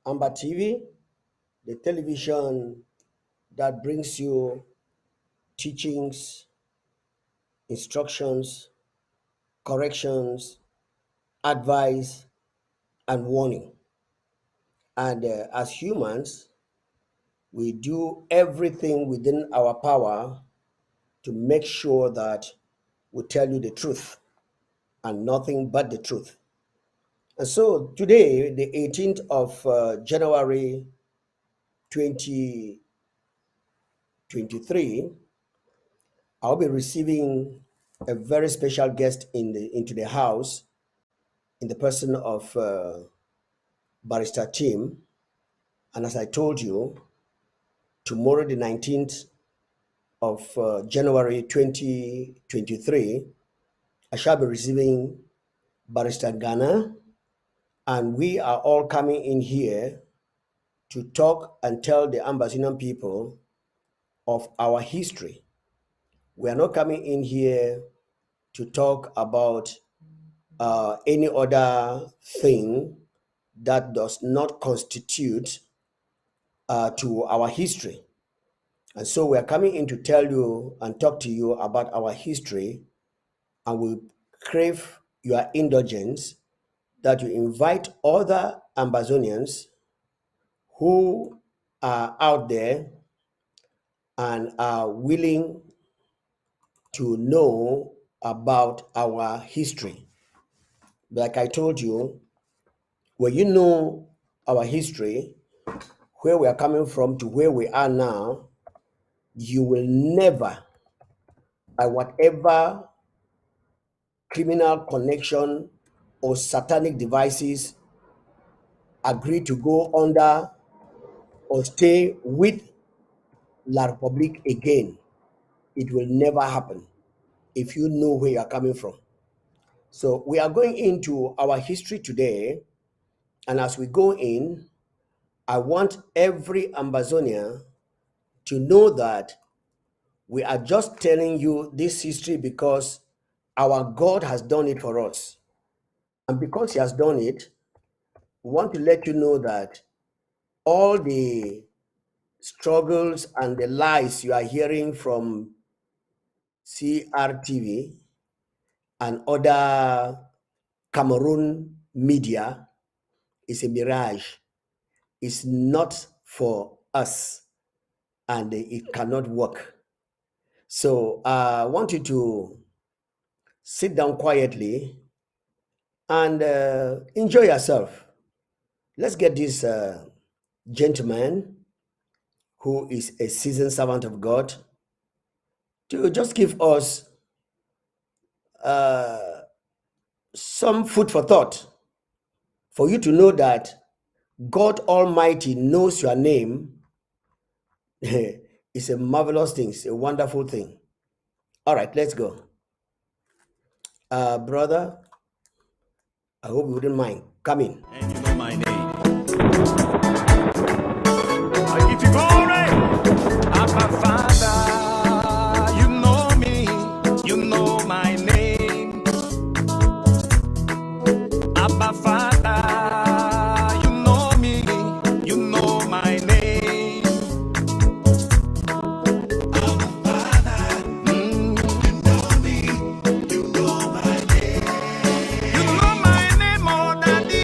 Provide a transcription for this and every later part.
Amba TV, the television that brings you teachings, instructions, corrections, advice, and warning. And as humans, we do everything within our power to make sure that we tell you the truth and nothing but the truth. And so today, the 18th of January 2023, I'll be receiving a very special guest into the house in the person of Barrister Tim. And as I told you, tomorrow, the 19th of January 2023, I shall be receiving Barrister Ghana, and we are all coming in here to talk and tell the Ambazonian people of our history. We are not coming in here to talk about any other thing that does not constitute to our history. And so we are coming in to tell you and talk to you about our history, and we crave your indulgence that you invite other Ambazonians who are out there and are willing to know about our history. Like I told you, when you know our history, where we are coming from to where we are now, you will never, by whatever criminal connection or satanic devices, agree to go under or stay with La Republique again. It will never happen if you know where you are coming from. So we are going into our history today, and as we go in, I want every Ambazonia to know that we are just telling you this history because our God has done it for us. And because He has done it, we want to let you know that all the struggles and the lies you are hearing from CRTV and other Cameroon media is a mirage. It's not for us, and it cannot work. So I want you to sit down quietly and enjoy yourself. Let's get this gentleman who is a seasoned servant of God to just give us some food for thought, for you to know that God Almighty knows your name. It's a marvelous thing. It's a wonderful thing. All right, let's go. Brother, I hope you wouldn't mind. Come in. And you know my name. I give you glory. Abba Father, you know me. You know my name. Abba Father, you know me. You know my name. Abba Father, you know me. You know my name. You know my name, oh daddy.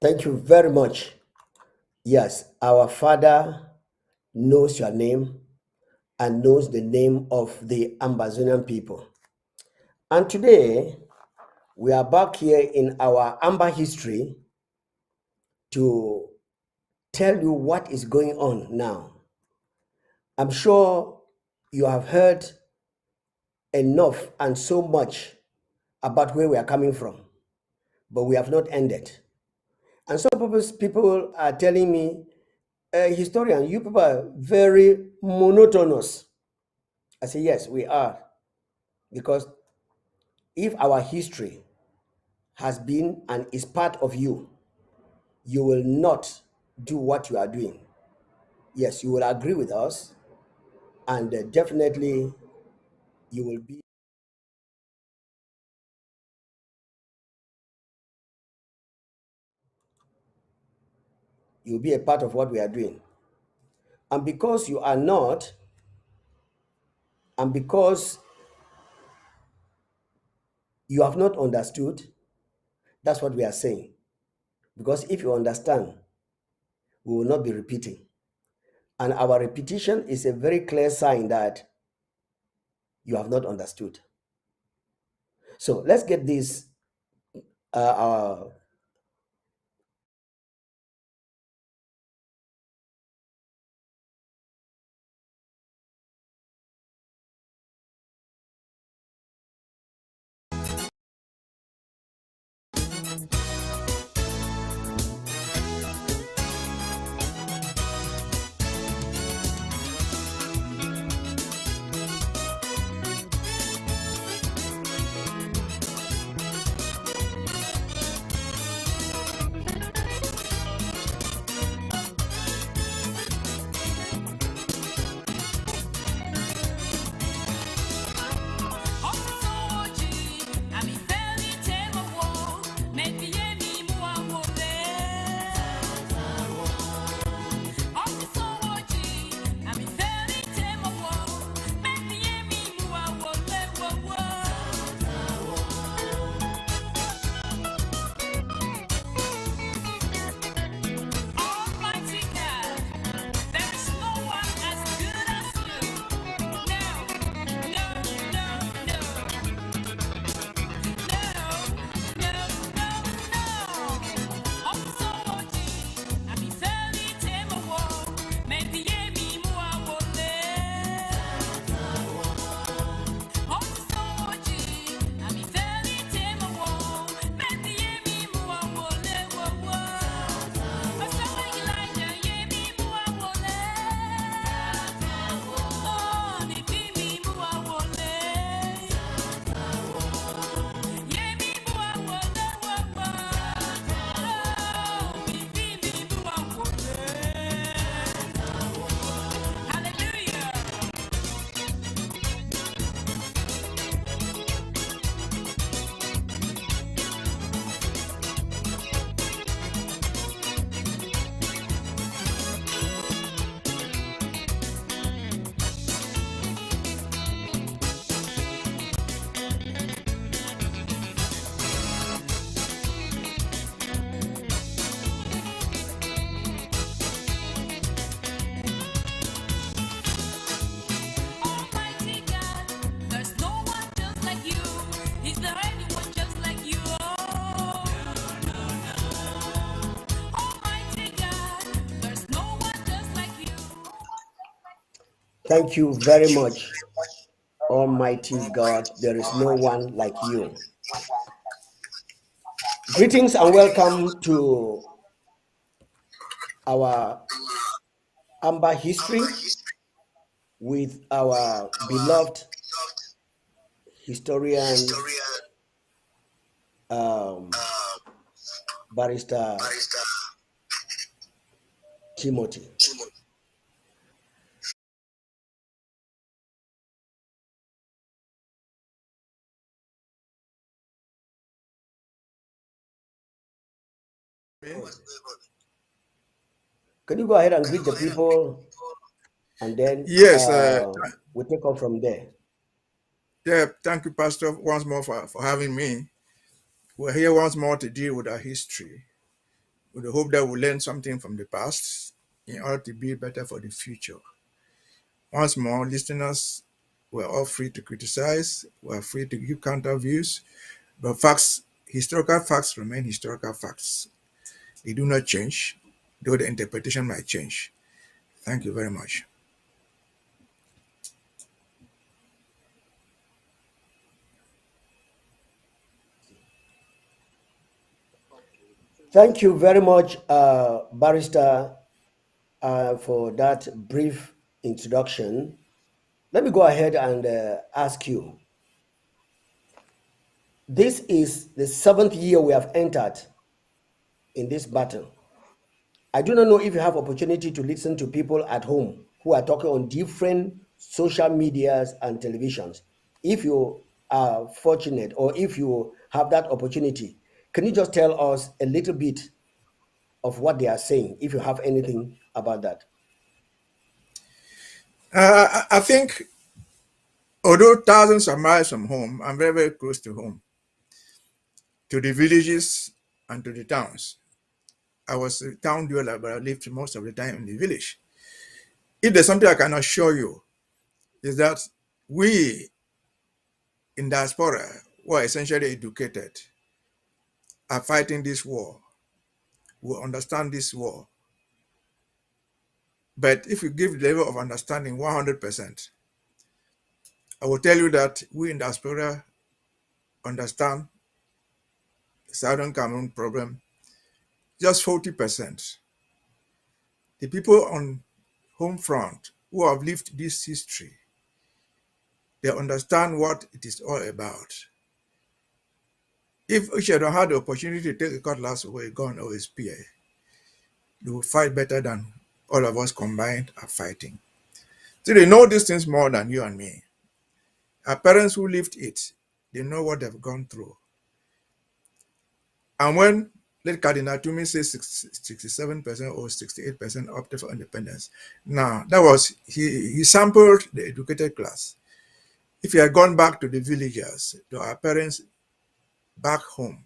Thank you very much. Yes, our Father knows your name and knows the name of the Ambazonian people. And today, we are back here in our Amba history to tell you what is going on now. I'm sure you have heard enough and so much about where we are coming from, but we have not ended. And some people are telling me, historian, you people are very monotonous. I say, yes, we are. Because if our history has been and is part of you, you will not do what you are doing. Yes, you will agree with us, and definitely you will be. You'll be a part of what we are doing. And because you are not, and because you have not understood, that's what we are saying. Because if you understand, we will not be repeating. And our repetition is a very clear sign that you have not understood. So let's get this. Thank you very much, Almighty God. There is no one like you. Greetings and welcome to our Amba history with our beloved historian, um, Barrister Timothy. Can you go ahead and greet the people, and then Yes, we take off from there? yeah, thank you, Pastor, once more for having me. We're here once more to deal with our history. with the hope that we'll learn something from the past in order to be better for the future. Once more, listeners, we're all free to criticize, we're free to give counter views, but facts, historical facts remain historical facts. They do not change, though the interpretation might change. Thank you very much. Thank you very much, Barrister, for that brief introduction. Let me go ahead and ask you. This is the 7th year we have entered in this battle. I do not know if you have opportunity to listen to people at home who are talking on different social medias and televisions. If you are fortunate or if you have that opportunity, can you just tell us a little bit of what they are saying, if you have anything about that? I think, although thousands of miles from home, I'm very, very close to home, to the villages and to the towns. I was a town dweller, but I lived most of the time in the village. If there's something I can assure you, is that we in diaspora, who are essentially educated, are fighting this war. We understand this war. But if you give the level of understanding 100%, I will tell you that we in diaspora understand the Southern Cameroon problem just 40%. The people on home front who have lived this history, they understand what it is all about. If each had had the opportunity to take a cutlass or a gun or a spear, they will fight better than all of us combined are fighting. So they know these things more than you and me. Our parents who lived it, they know what they've gone through. And when let Cardinal Tumi say 67% or 68% opted for independence, now that was he sampled the educated class. If he had gone back to the villagers, to our parents back home,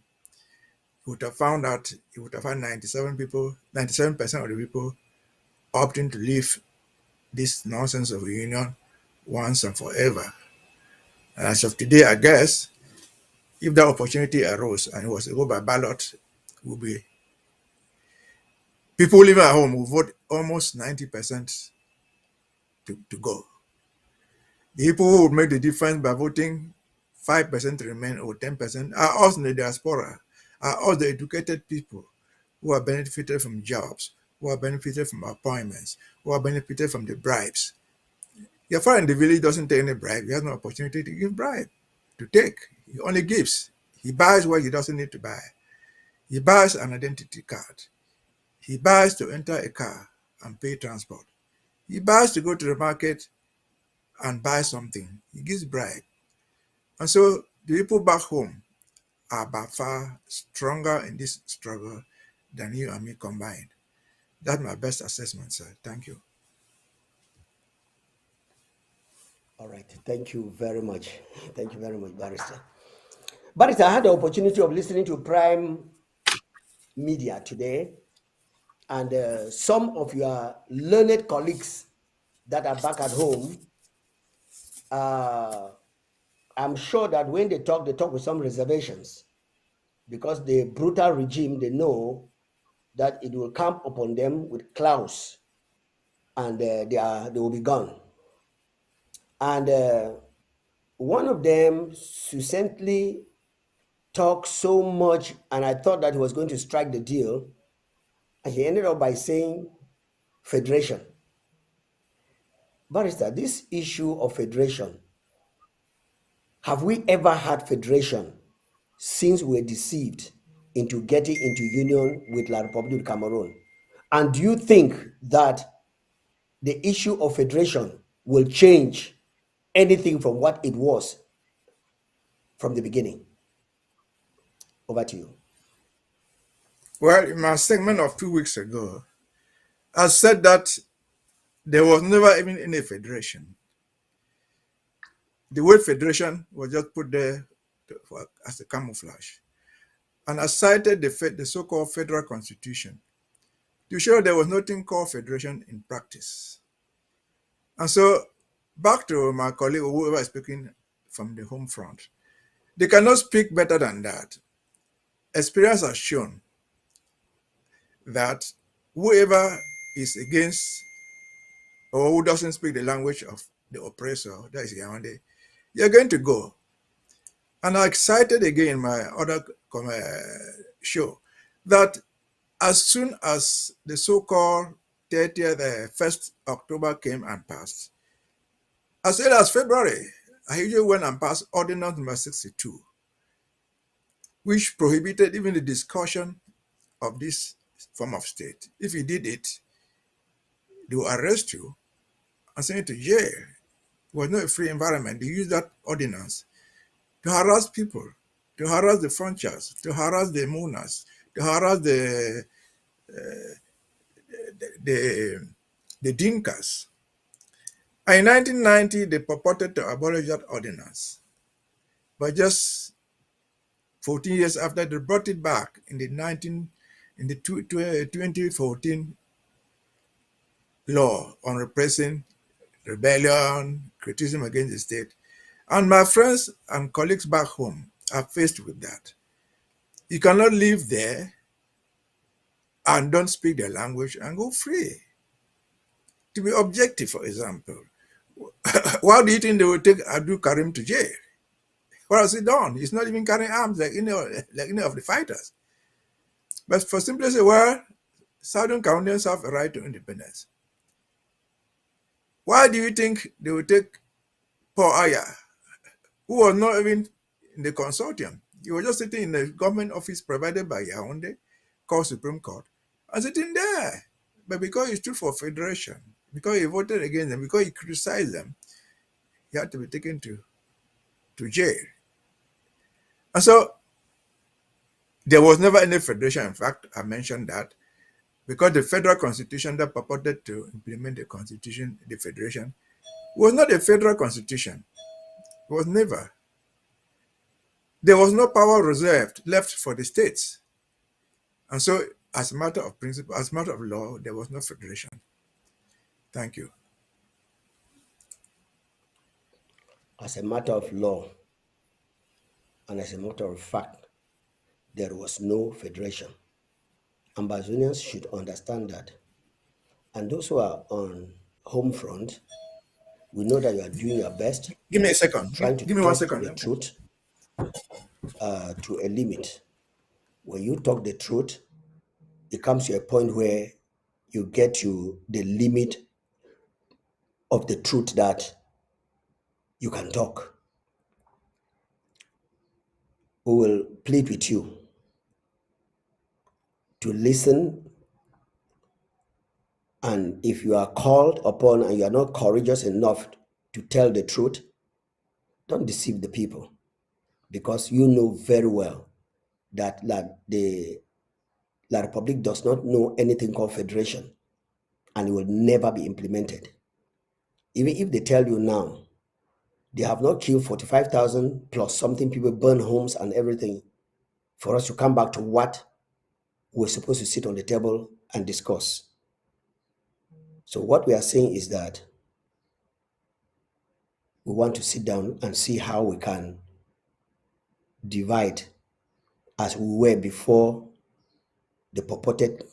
he would have found out he would have had 97% of the people opting to leave this nonsense of reunion once and forever. And as of today, I guess, if that opportunity arose and it was to go by ballot, will be people living at home will vote almost 90% to go. The people who would make the difference by voting 5% to remain or 10% are us in the diaspora, are us the educated people who are benefited from jobs, who are benefited from appointments, who are benefited from the bribes. Your father in the village doesn't take any bribe. He has no opportunity to give bribe, to take. He only gives. He buys what he doesn't need to buy. He buys an identity card. He buys to enter a car and pay transport. He buys to go to the market and buy something. He gives bribe. And so the people back home are by far stronger in this struggle than you and me combined. That's my best assessment, sir. Thank you. All right. Thank you very much. Thank you very much, Barrister. Barrister, I had the opportunity of listening to Prime Media today, and some of your learned colleagues that are back at home, I'm sure that when they talk with some reservations, because the brutal regime, they know that it will come upon them with clouds, and they will be gone. And one of them succinctly talked so much, and I thought that he was going to strike the deal, and he ended up by saying federation. Barrister, this issue of federation, have we ever had federation since we were deceived into getting into union with La Republique of Cameroon? And do you think that the issue of federation will change anything from what it was from the beginning? Over to you. Well, in my segment of 2 weeks ago, I said that there was never even any federation. The word federation was just put there as a camouflage. And I cited the so-called federal constitution to show there was nothing called federation in practice. And so, back to my colleague, whoever is speaking from the home front, they cannot speak better than that. Experience has shown that whoever is against or who doesn't speak the language of the oppressor, that is Yawande, you're going to go. And I cited again in my other show that as soon as the so-called 30th, 1st October came and passed, as early as February, I usually went and passed Ordinance number 62, which prohibited even the discussion of this form of state. If you did it, they will arrest you and send you to jail. It was not a free environment. They used that ordinance to harass people, to harass the frontiers, to harass the mourners, to harass the Dinkas. And in 1990, they purported to abolish that ordinance. But just 14 years after, they brought it back in the 2014 law on repressing rebellion, criticism against the state. And my friends and colleagues back home are faced with that. You cannot live there and don't speak their language and go free. To be objective, for example, why do you think they will take Abdul Karim to jail? What has he done? He's not even carrying arms like any of the fighters. But for simply say, well, Southern Cameroonians have a right to independence. Why do you think they will take Paul Aya, who was not even in the consortium? He was just sitting in the government office provided by Yaoundé, called Supreme Court, and sitting there. But because he stood for federation, because he voted against them, because he criticized them, he had to be taken to jail. And so there was never any federation. In fact, I mentioned that because the federal constitution that purported to implement the constitution, the federation, was not a federal constitution. It was never. There was no power reserved left for the states. And so, as a matter of principle, as a matter of law, there was no federation. Thank you. As a matter of law and as a matter of fact, there was no federation. Ambazonians should understand that. And those who are on home front, we know that you are doing your best, Give me a second. trying to Give me talk 1 second. the truth to a limit. When you talk the truth, it comes to a point where you get to the limit of the truth that you can talk. We will plead with you to listen, and if you are called upon and you are not courageous enough to tell the truth, don't deceive the people, because you know very well that the La Republic does not know anything called federation, and it will never be implemented. Even if they tell you now, they have not killed 45,000 plus something people, burn homes and everything, for us to come back to what we're supposed to sit on the table and discuss. So what we are saying is that we want to sit down and see how we can divide as we were before the purportedly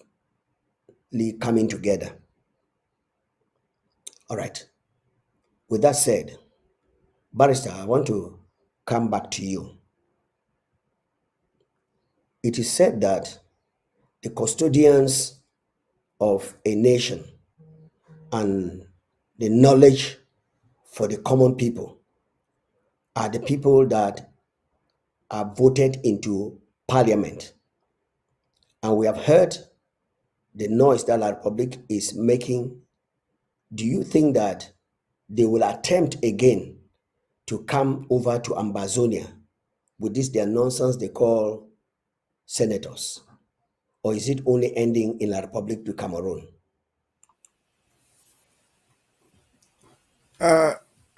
coming together. All right. With that said, Barrister, I want to come back to you. It is said that the custodians of a nation and the knowledge for the common people are the people that are voted into parliament. And we have heard the noise that La Republic is making. Do you think that they will attempt again to come over to Ambazonia with this their nonsense they call senators? Or is it only ending in La Republic to Cameroon?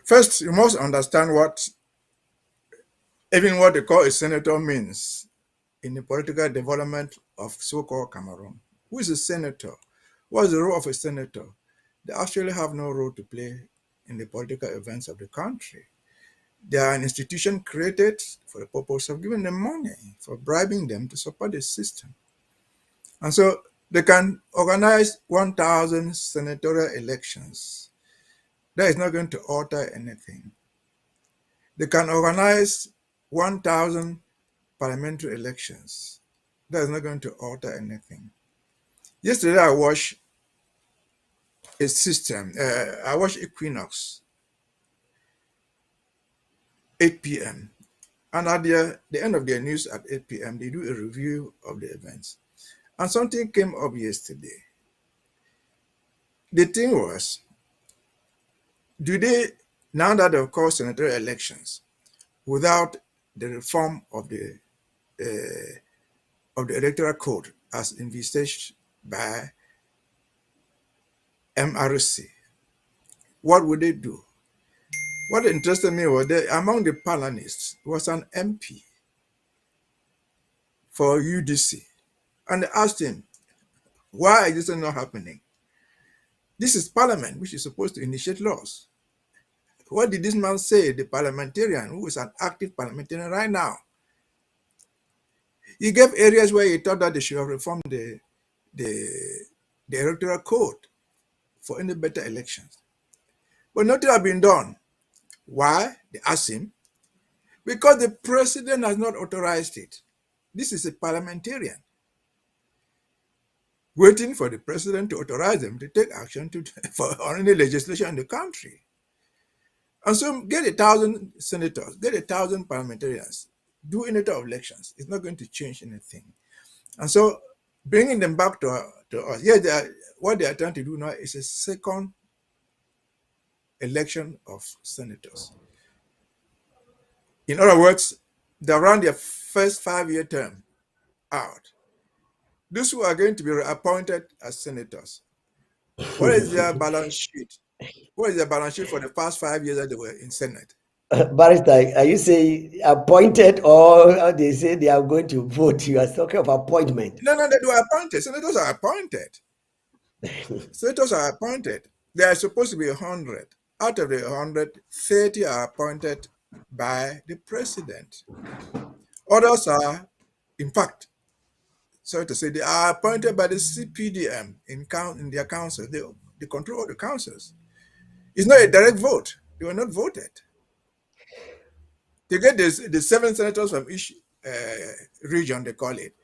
First, you must understand what they call a senator means in the political development of so-called Cameroon. Who is a senator? What is the role of a senator? They actually have no role to play in the political events of the country. They are an institution created for the purpose of giving them money, for bribing them to support the system. And so they can organize 1,000 senatorial elections. That is not going to alter anything. They can organize 1,000 parliamentary elections. That is not going to alter anything. Yesterday, I watched a system. I watched Equinox, 8 p.m. And at the end of their news at 8 p.m., they do a review of the events. And something came up yesterday. The thing was, do they, now that they've called senatorial elections, without the reform of the electoral code as envisaged by MRC, what would they do? What interested me was that among the panelists was an MP for UDC. And they asked him, why is this not happening? This is Parliament, which is supposed to initiate laws. What did this man say, the parliamentarian, who is an active parliamentarian right now? He gave areas where he thought that they should have reformed the electoral code for any better elections. But nothing has been done. Why? They asked him. Because the president has not authorized it. This is a parliamentarian waiting for the president to authorize them to take action on any legislation in the country. And so get 1,000 senators, get 1,000 parliamentarians, do any type of elections. It's not going to change anything. And so bringing them back to us, yes, what they are trying to do now is a second election of senators. In other words, they run their first 5-year term out. Those who are going to be appointed as senators, what is their balance sheet? What is their balance sheet for the past 5 years that they were in Senate? Barrister, are you saying appointed or they say they are going to vote? You are talking of appointment. No, they were appointed. Senators are appointed. Senators are appointed. There are supposed to be 100. Out of the 100, 30 are appointed by the president. Others are, in fact, sorry to say, they are appointed by the CPDM in their councils. They control the councils. It's not a direct vote. They were not voted. They get the 7 senators from each region, they call it.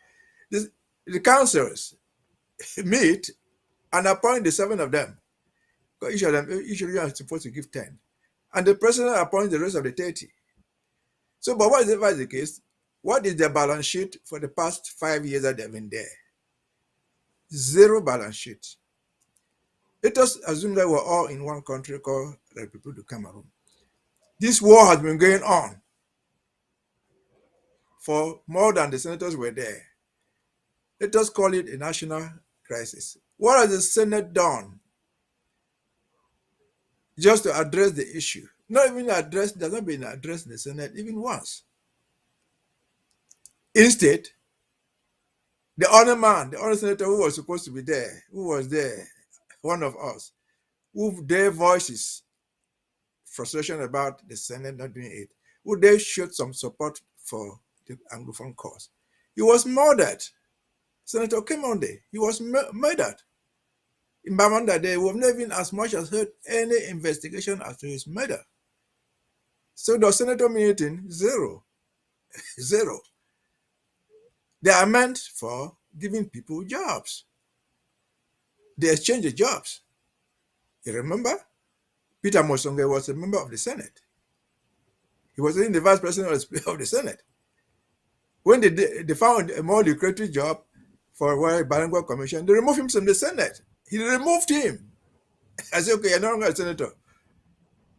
The councils meet and appoint the 7 of them. Each region is supposed to give 10. And the president appoints the rest of the 30. So, but whatever is the case, what is their balance sheet for the past 5 years that they've been there? Zero balance sheet. Let us assume that we're all in one country called the Republic of Cameroon. This war has been going on for more than the senators were there. Let us call it a national crisis. What has the Senate done just to address the issue? Not even addressed, does not been addressed in the Senate even once. Instead, the other man, the other senator who was supposed to be there, who was there, one of us, who their voices frustration about the Senate not doing it, who they showed some support for the Anglophone cause. He was murdered. Senator Komando, he was murdered. In Bamanda, they have not even as much as heard any investigation as to his murder. So the senator meeting, zero. Zero. They are meant for giving people jobs. They exchange the jobs. You remember? Peter Mosonge was a member of the Senate. He was in the vice president of the Senate. When they found a more lucrative job for a bilingual commission, they removed him from the Senate. He removed him. I said, okay, you're no longer a senator.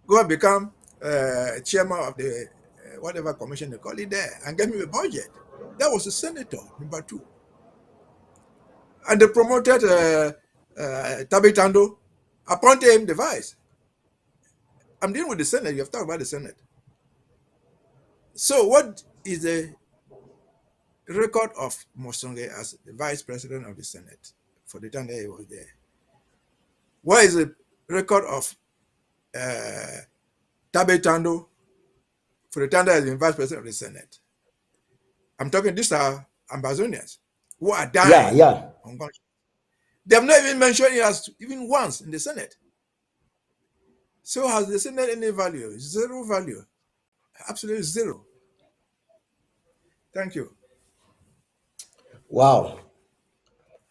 Go and become chairman of the whatever commission they call it there and get me a budget. That was a senator, number 2. And they promoted Tabitando, appointed him the vice. I'm dealing with the Senate. You have talked about the Senate. So what is the record of Mosonge as the vice president of the Senate for the time that he was there? Where is the record of Tabe Tando for the time that he was vice president of the Senate? I'm talking, these are Ambazonians who are Yeah, dying yeah. on gunshot. They have not even mentioned it as even once in the Senate. So has the Senate any value? Zero value. Absolutely zero. Thank you. Wow.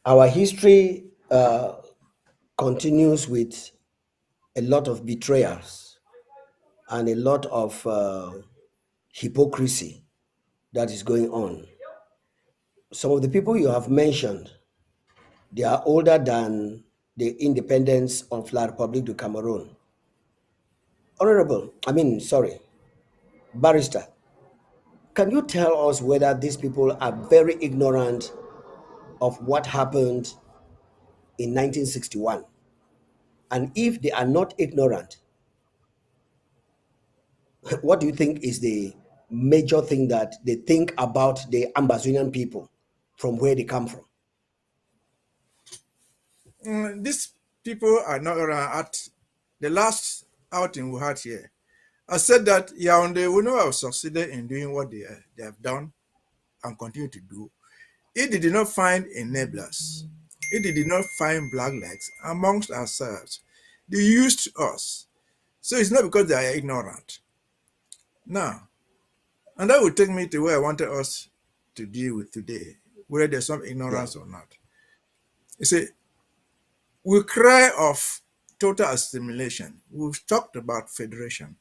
Our history continues with a lot of betrayals and a lot of hypocrisy that is going on. Some of the people you have mentioned, they are older than the independence of La République du Cameroon. Barrister, can you tell us whether these people are very ignorant of what happened in 1961? And if they are not ignorant, what do you think is the major thing that they think about the Amazonian people from where they come from? These people are not around. At the last outing we had here, I said that Yaoundé will not have succeeded in doing what they have done and continue to do if they did not find enablers, if they did not find black legs amongst ourselves. They used us. So it's not because they are ignorant. Now, and that will take me to where I wanted us to deal with today, whether there's some Yeah. ignorance or not. You see, we cry of total assimilation. We've talked about federation.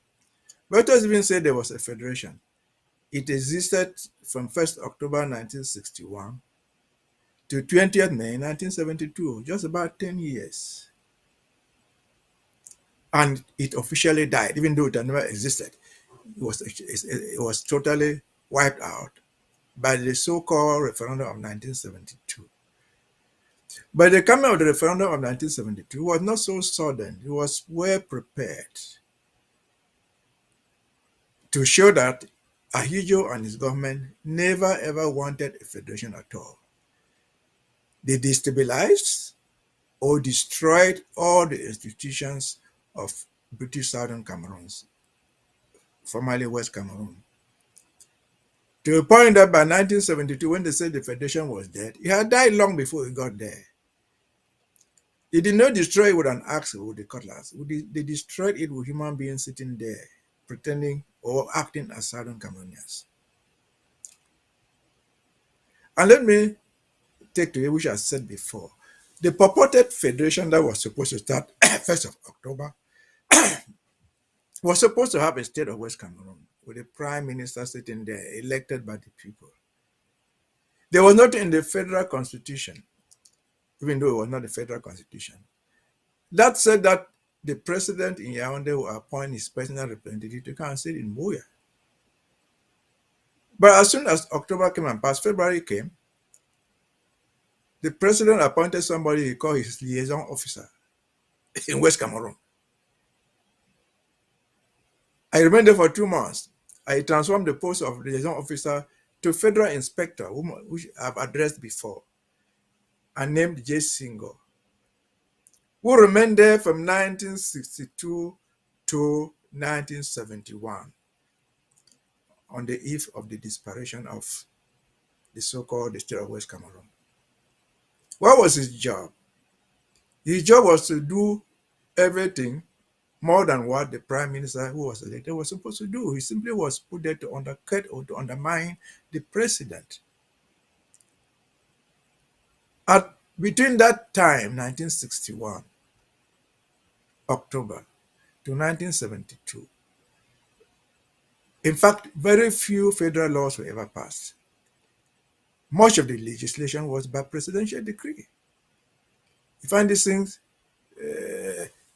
But let us even say there was a federation. It existed from 1st October 1961 to 20th May 1972, just about 10 years. And it officially died, even though it had never existed. It was totally wiped out by the so-called referendum of 1972. But the coming of the referendum of 1972 was not so sudden. It was well prepared to show that Ahidjo and his government never ever wanted a federation at all. They destabilized or destroyed all the institutions of British Southern Cameroon, formerly West Cameroon. To a point that by 1972, when they said the federation was dead, it had died long before it got there. They did not destroy it with an axe or with a cutlass. They destroyed it with human beings sitting there, pretending or acting as Southern Cameroonians. And let me take to it, which I said before. The purported federation that was supposed to start 1st of October was supposed to have a state of West Cameroon with a prime minister sitting there, elected by the people. There was nothing in the federal constitution, even though it was not the federal constitution, that said that the president in Yaoundé will appoint his personal representative to come and sit in Buea. But as soon as October came and passed, February came, the president appointed somebody he called his liaison officer in West Cameroon. I remained there for 2 months. I transformed the post of liaison officer to federal inspector, which I've addressed before, and named J. Singo, who remained there from 1962 to 1971 on the eve of the disparition of the so-called the state of West Cameroon. What was his job? His job was to do everything more than what the prime minister who was elected was supposed to do. He simply was put there to undercut or to undermine the president. Between that time, 1961, October, to 1972, in fact, very few federal laws were ever passed. Much of the legislation was by presidential decree. You find these things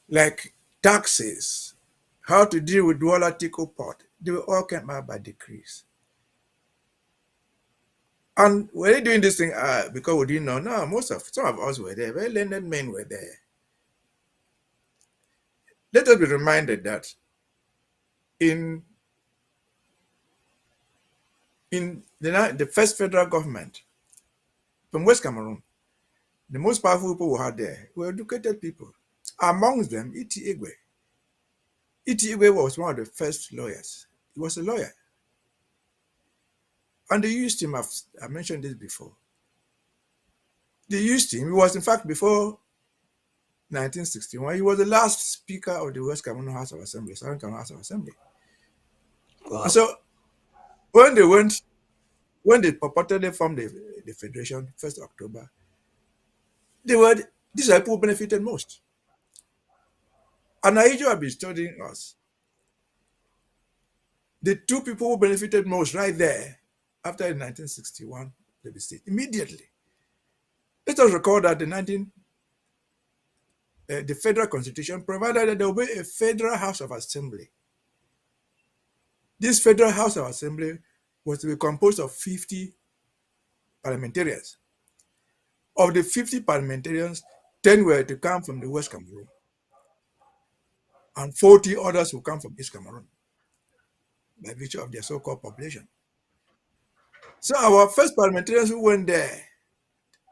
like taxes, how to deal with dual article pot, they were all came out by decrees. And were they doing this thing because we didn't know? No, some of us were there. Very learned men were there. Let us be reminded that in in the first federal government from West Cameroon, the most powerful people we had there were educated people. Amongst them, E.T. Igwe. E.T. Igwe was one of the first lawyers. He was a lawyer. And they used him, I mentioned this before. They used him, he was in fact before 1961, he was the last speaker of the West Cameroon House of Assembly, Southern Cameroon House of Assembly. Wow. And so when they purportedly formed the federation, 1st October, these are people who benefited most. And Aijo have been studying us. The two people who benefited most right there after 1961 plebiscite, immediately. Let us recall that the federal constitution provided that there will be a federal House of Assembly. This federal House of Assembly was to be composed of 50 parliamentarians. Of the 50 parliamentarians, 10 were to come from the West Cameroon, and 40 others will come from East Cameroon by virtue of their so-called population. So our first parliamentarians who went there,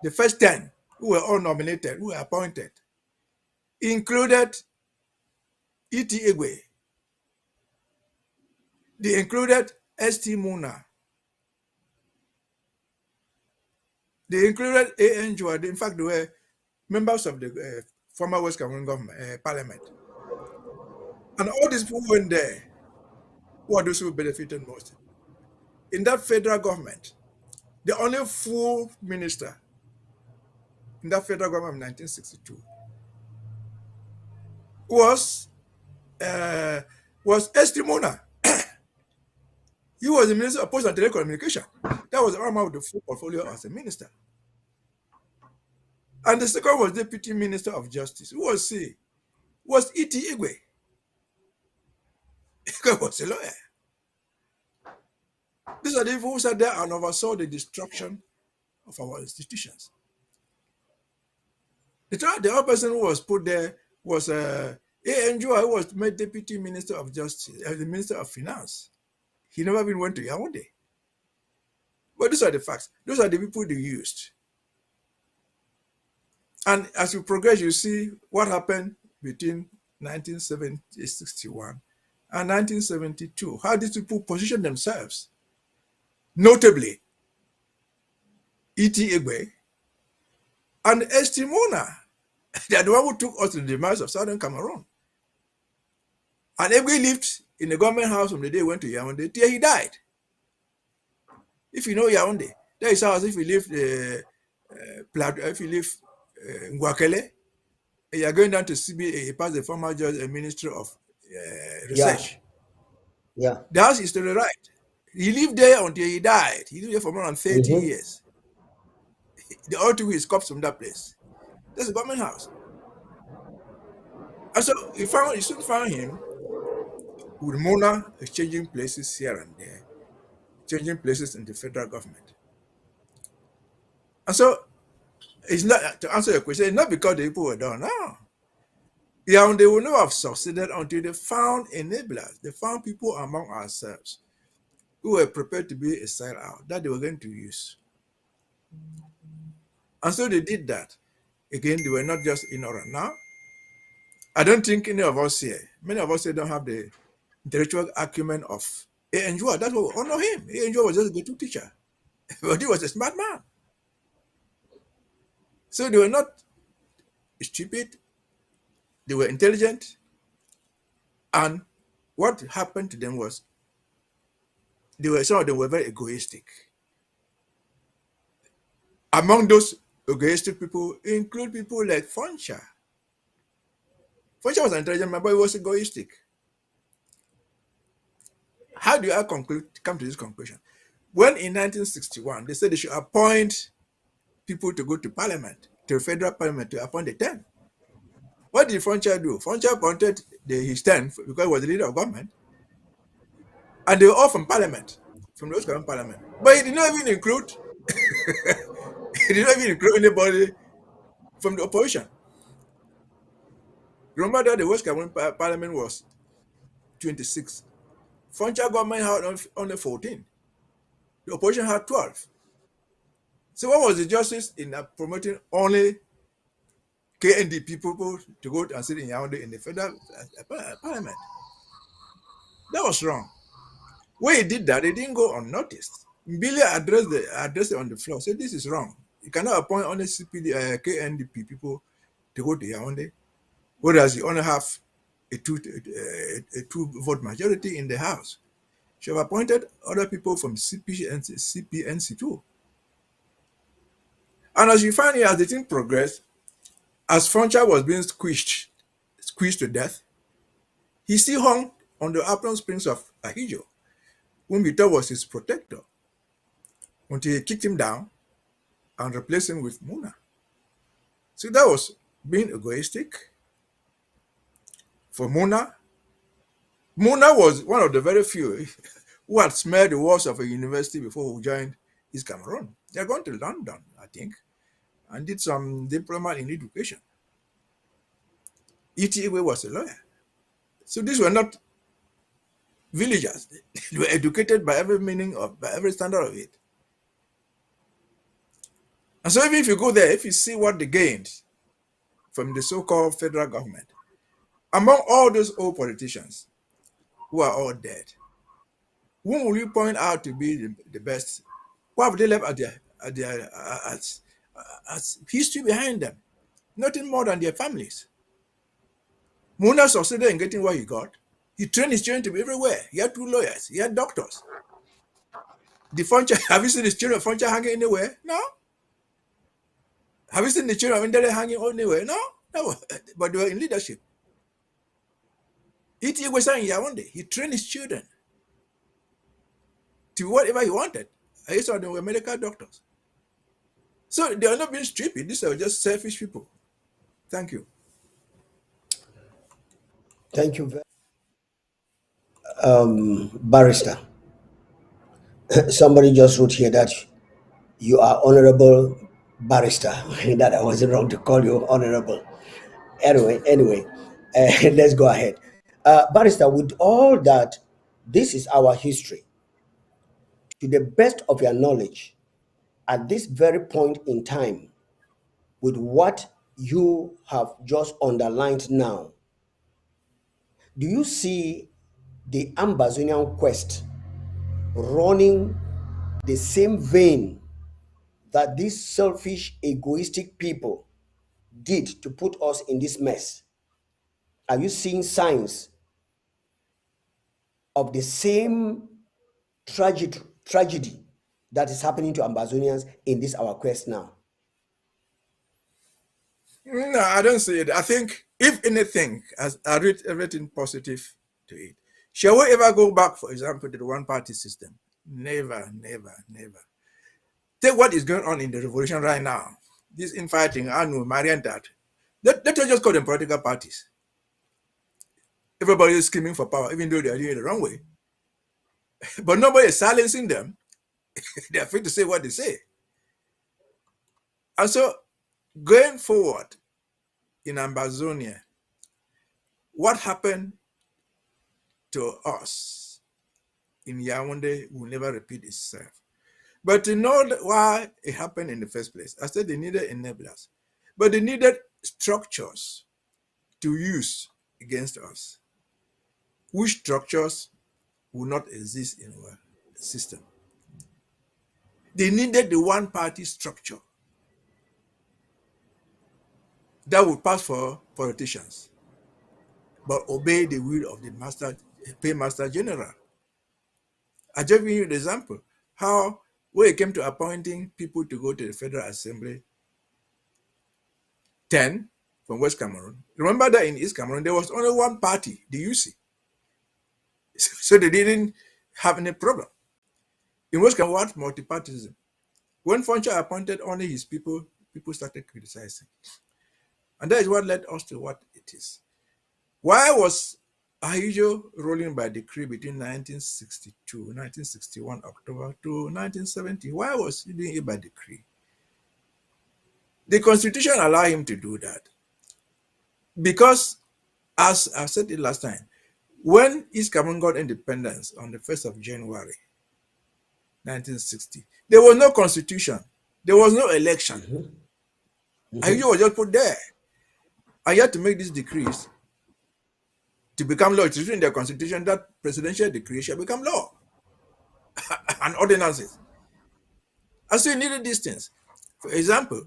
the first 10 who were all nominated, who were appointed, included E.T. Igwe. They included S.T. Muna. They included A.N. Juade. In fact, they were members of the former West Cameroon government, parliament. And all these people went there who are those who benefited most. In that federal government, the only full minister in that federal government of 1962 was S.T. Muna. He was the Minister of Post and Telecommunication. That was the arm of the full portfolio as a minister. And the second was Deputy Minister of Justice. Who was he? Was E.T. Igwe. Igwe was a lawyer. These are the people who sat there and oversaw the destruction of our institutions. The other person who was put there was A.N. Juade, who was made Deputy Minister of Justice, the Minister of Finance. He never even went to Yaoundé. But those are the facts. Those are the people they used. And as you progress, you see what happened between 1961 and 1972. How these people positioned themselves. Notably, E.T. Igwe and S.T. Muna. They are the one who took us to the demise of Southern Cameroon. And Igwe lived in the government house from the day he went to Yaoundé till he died. If you know Yaoundé, that is how if you live Ngwakele, you are going down to CBA, he passed the former judge and Ministry of Research. Yeah. The house is to the right. He lived there until he died. He lived there for more than 30 years. They all took his corpse from that place. That's the government house. And so you soon found him with Mona exchanging places here and there, changing places in the federal government. And so it's not, to answer your question, it's not because the people were done. No. Yeah, and they would not have succeeded until they found enablers. They found people among ourselves who were prepared to be a side out that they were going to use. And so they did that. Again, they were not just ignorant. Now, I don't think any of us here, many of us here don't have the intellectual acumen of A.N. Juade. That's what we honor him. A.N. Juade was just a good teacher. But he was a smart man. So they were not stupid. They were intelligent. And what happened to them was some of them were very egoistic. Among those egoistic people include people like Foncha. Foncha was an intelligent man, but he was egoistic. How do I come to this conclusion? When in 1961, they said they should appoint people to go to parliament, to federal parliament, to appoint the 10. What did Foncha do? Foncha appointed his 10 because he was the leader of government. And they were all from parliament, from the West Cameroon parliament. But he did not even include anybody from the opposition. Remember that the West Cameroon parliament was 26. Foncha government had only 14. The opposition had 12. So what was the justice in promoting only KND people to go and sit in Yaoundé in the federal parliament? That was wrong. When he did that, it didn't go unnoticed. Mbili addressed it on the floor, said this is wrong. You cannot appoint only KNDP people to go to Yaoundé, whereas you only have a two vote majority in the House. She have appointed other people from CPNC too. And as you find here, as the thing progressed, as Frontier was being squeezed to death, he still hung on the apron springs of Ahijo, whom he thought was his protector, until he kicked him down and replaced him with Muna. So that was being egoistic for Muna. Muna was one of the very few who had smelled the walls of a university before he joined East Cameroon. They're going to London, I think, and did some diploma in education. ETA was a lawyer. So these were not villagers. They were educated by every standard of it. And so even if you go there, if you see what they gained from the so-called federal government, among all those old politicians who are all dead, whom will you point out to be the best? What have they left as history behind them? Nothing more than their families. Muna succeeded in getting what he got. He trained his children to be everywhere. He had 2 lawyers. He had doctors. The Funcha, have you seen the children of Funcha hanging anywhere? No. Have you seen the children of Indele hanging anywhere? No. No. But they were in leadership. Iti Wesa in Yaoundé, he trained his children to whatever he wanted. I saw them were medical doctors. So they are not being stupid. These are just selfish people. Thank you. Thank you, Barrister. Somebody just wrote here that you are honorable barrister. That I wasn't wrong to call you honorable. Anyway, let's go ahead. Barrister, with all that, this is our history. To the best of your knowledge, at this very point in time, with what you have just underlined now, do you see the Ambazonian quest running the same vein that these selfish, egoistic people did to put us in this mess? Are you seeing signs of the same tragedy that is happening to Ambazonians in this our quest now? No, I don't see it. I think, if anything, as I read everything positive to it. Shall we ever go back, for example, to the one-party system? Never, never, never. Take what is going on in the revolution right now. This infighting, Anu, Marian, that. Let us just call them political parties. Everybody is screaming for power, even though they are doing it the wrong way. But nobody is silencing them. They are free to say what they say. And so, going forward in Ambazonia, what happened to us in Yaoundé will never repeat itself. But to know why it happened in the first place, I said they needed enablers, but they needed structures to use against us, which structures will not exist in our system. They needed the one-party structure that would pass for politicians, but obey the will of the paymaster general. I just give you the example how when it came to appointing people to go to the Federal Assembly, 10 from West Cameroon. Remember that in East Cameroon, there was only one party, the UC. So they didn't have any problem. In West Cameroon, what multipartyism? When Foncha appointed only his people, people started criticizing. And that is what led us to what it is. Why was Ahijo ruling by decree between 1961 October to 1970? Why was he doing it by decree? The Constitution allowed him to do that. Because, as I said it last time, when East Cameroon got independence on the 1st of January 1960. There was no constitution. There was no election. Ahidjo was just put there. And you had to make these decrees to become law. It's written in the constitution that presidential decrees shall become law and ordinances. And so you needed these things. For example,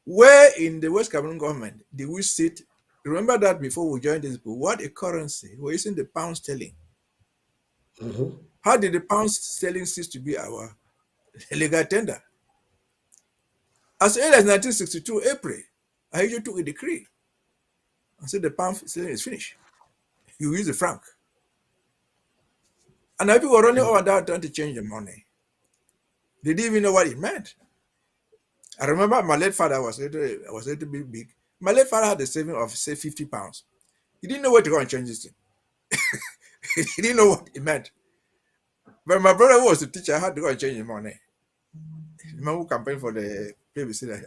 where in the West Cameroon government did we sit? Remember that before we joined this book, what a currency. We're using the pound sterling. How did the pound sterling cease to be our legal tender? As early as 1962, April, Ahidjo took a decree and said the pound sterling is finished. You use the franc. And now people were running over that trying to change the money. They didn't even know what it meant. I remember my late father was a little bit big. My late father had a saving of, say, 50 pounds. He didn't know where to go and change this thing. He didn't know what it meant. But my brother, who was the teacher, had to go and change the money. Remember who campaigned for the plebiscite,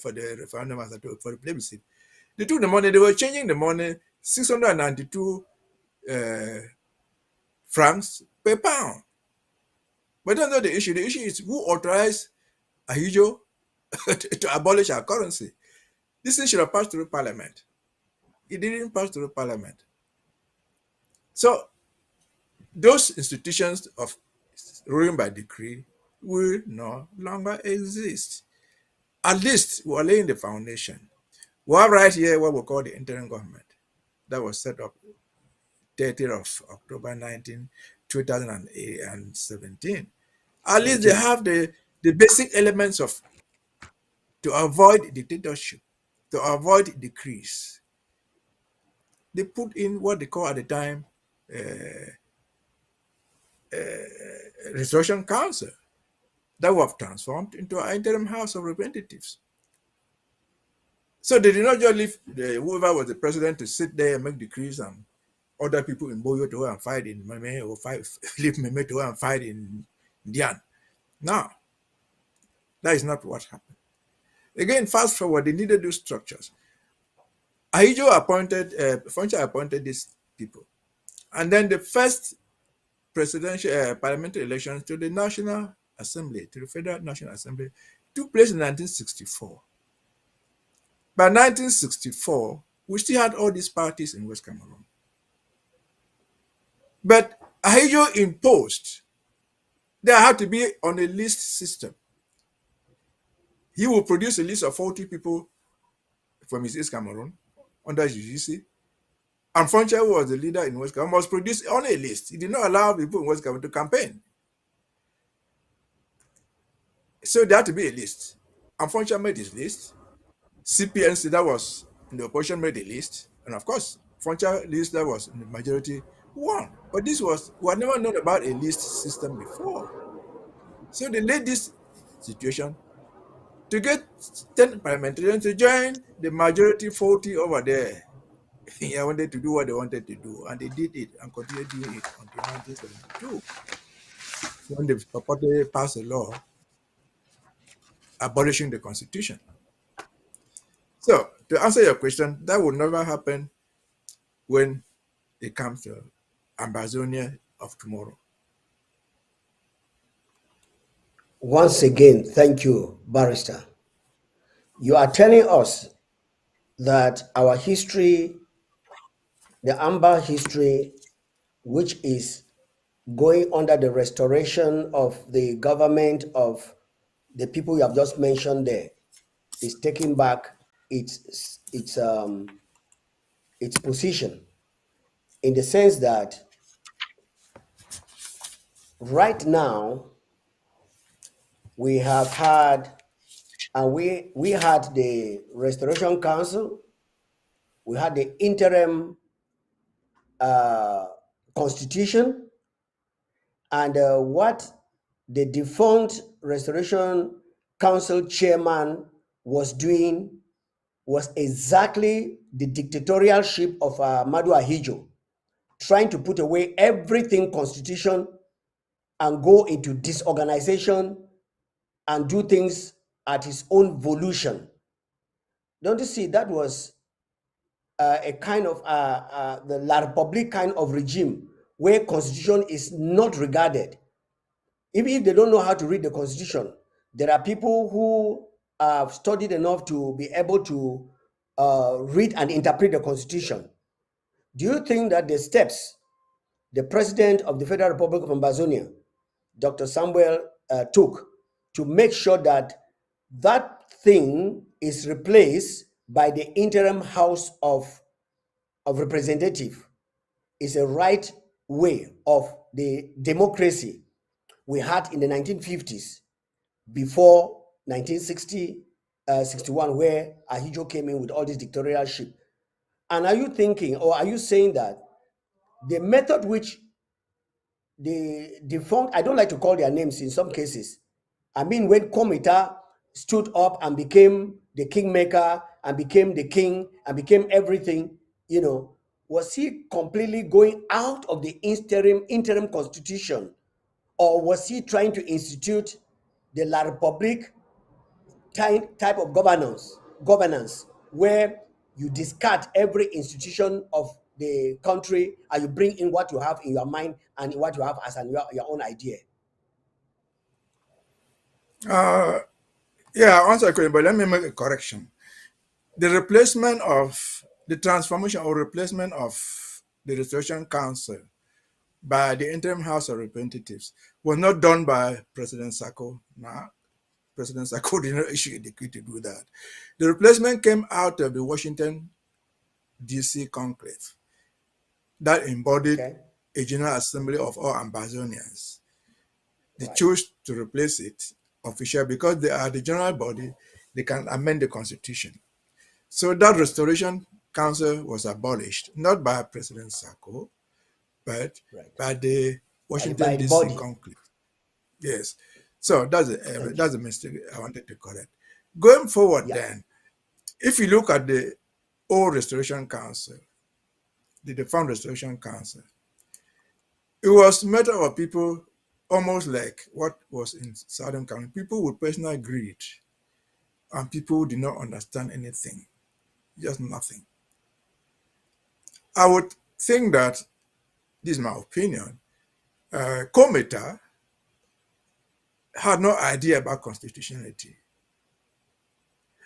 for the referendum, for the plebiscite. They took the money, they were changing the money, 692 francs per pound. But that's not the issue. The issue is who authorized Ahidjo to abolish our currency. This thing should have passed through Parliament. It didn't pass through Parliament. So those institutions of ruling by decree will no longer exist. At least we're laying the foundation. We have right here what we call the interim government that was set up 30th of October 2017. At least they have the basic elements of to avoid dictatorship, to avoid decrees. They put in what they call at the time Restoration Council that was transformed into an interim House of Representatives. So they did not just leave whoever was the president to sit there and make decrees and other people in Boyo to go and fight in Meme or leave Meme to go and fight in Dian. No, that is not what happened. Again, fast forward, they needed those structures. Ahidjo Foncha appointed these people. And then the first presidential parliamentary elections to the National Assembly, to the Federal National Assembly, took place in 1964. By 1964, we still had all these parties in West Cameroon. But Ahidjo imposed there had to be on a list system. He will produce a list of 40 people from his East Cameroon under UGC. And Foncha, who was the leader in West Cameroon, must produce on a list. He did not allow people in West Cameroon to campaign. So there had to be a list. And Foncha made his list. CPNC, that was in the opposition, made a list. And of course, Foncha list that was in the majority won. But we had never known about a list system before. So they laid this situation to get 10 parliamentarians to join the majority 40 over there. They wanted to do what they wanted to do, and they did it and continued doing it until 1972, when they purportedly passed a law abolishing the constitution. So, to answer your question, that will never happen when it comes to Ambazonia of tomorrow. Once again, thank you, Barrister. You are telling us that our history, the Amba history, which is going under the restoration of the government of the people you have just mentioned there, is taking back its position, in the sense that right now we have had, and we had the Restoration Council, we had the interim constitution, and what the defunct Restoration Council chairman was doing was exactly the dictatorialship of Madu Ahidjo, trying to put away everything constitution and go into disorganization and do things at his own volition. Don't you see, that was a kind of the La Republique kind of regime, where constitution is not regarded. even if they don't know how to read the Constitution, there are people who have studied enough to be able to read and interpret the Constitution. Do you think that the steps the President of the Federal Republic of Ambazonia, Dr. Samuel, took to make sure that that thing is replaced by the interim House of Representative is a right way of the democracy we had in the 1950s before 1960, 61, where Ahijo came in with all this dictatorship? And are you thinking, or are you saying that the method which the defunct, I don't like to call their names in some cases. I mean, when Komita stood up and became the kingmaker and became the king and became everything, was he completely going out of the interim constitution, or was he trying to institute the La Republique type of governance where you discard every institution of the country and you bring in what you have in your mind and what you have as your own idea? Yeah, I answer question, but let me make a correction. The transformation or replacement of the Restoration Council by the interim House of Representatives was not done by President Sako. Nah, President Sako did not issue a decree to do that. The replacement came out of the Washington, D.C. conclave that embodied Okay. a General Assembly of all Ambazonians. They Right. chose to replace it officially because they are the general body, they can amend the Constitution. So that Restoration Council was abolished, not by President Sako, but Right. by the By Washington, the D.C. body. conclave. Yes. So that's a error. Thank you. That's a mistake I wanted to correct. Going forward, Yeah. then, if you look at the old Restoration Council, the defunct Restoration Council, it was made up of people almost like what was in Southern County, people with personal greed and people who did not understand anything, just nothing. I would think that, this is my opinion, Kometa had no idea about constitutionality,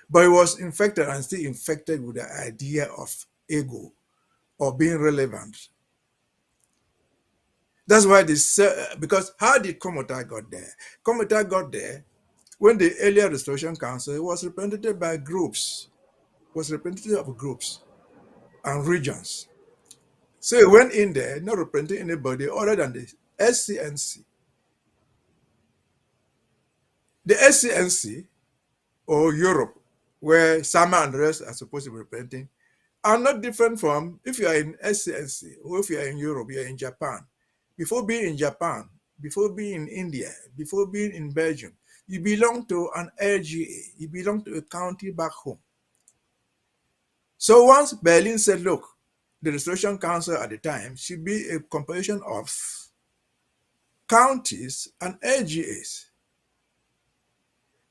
but he was infected and still infected with the idea of ego or being relevant. That's why this, because how did Kometa got there? Kometa got there when the earlier Restoration Council was represented by groups, was representative of groups and regions. So he went in there not representing anybody other than the SCNC. The SCNC, or Europe, where Sama and the rest are supposed to be representing, are not different from if you are in SCNC or if you are in Europe, you are in Japan. Before being in Japan, before being in India, before being in Belgium, you belong to an LGA, you belong to a county back home. So once Berlin said, look, the Restoration Council at the time should be a compilation of counties and LGAs.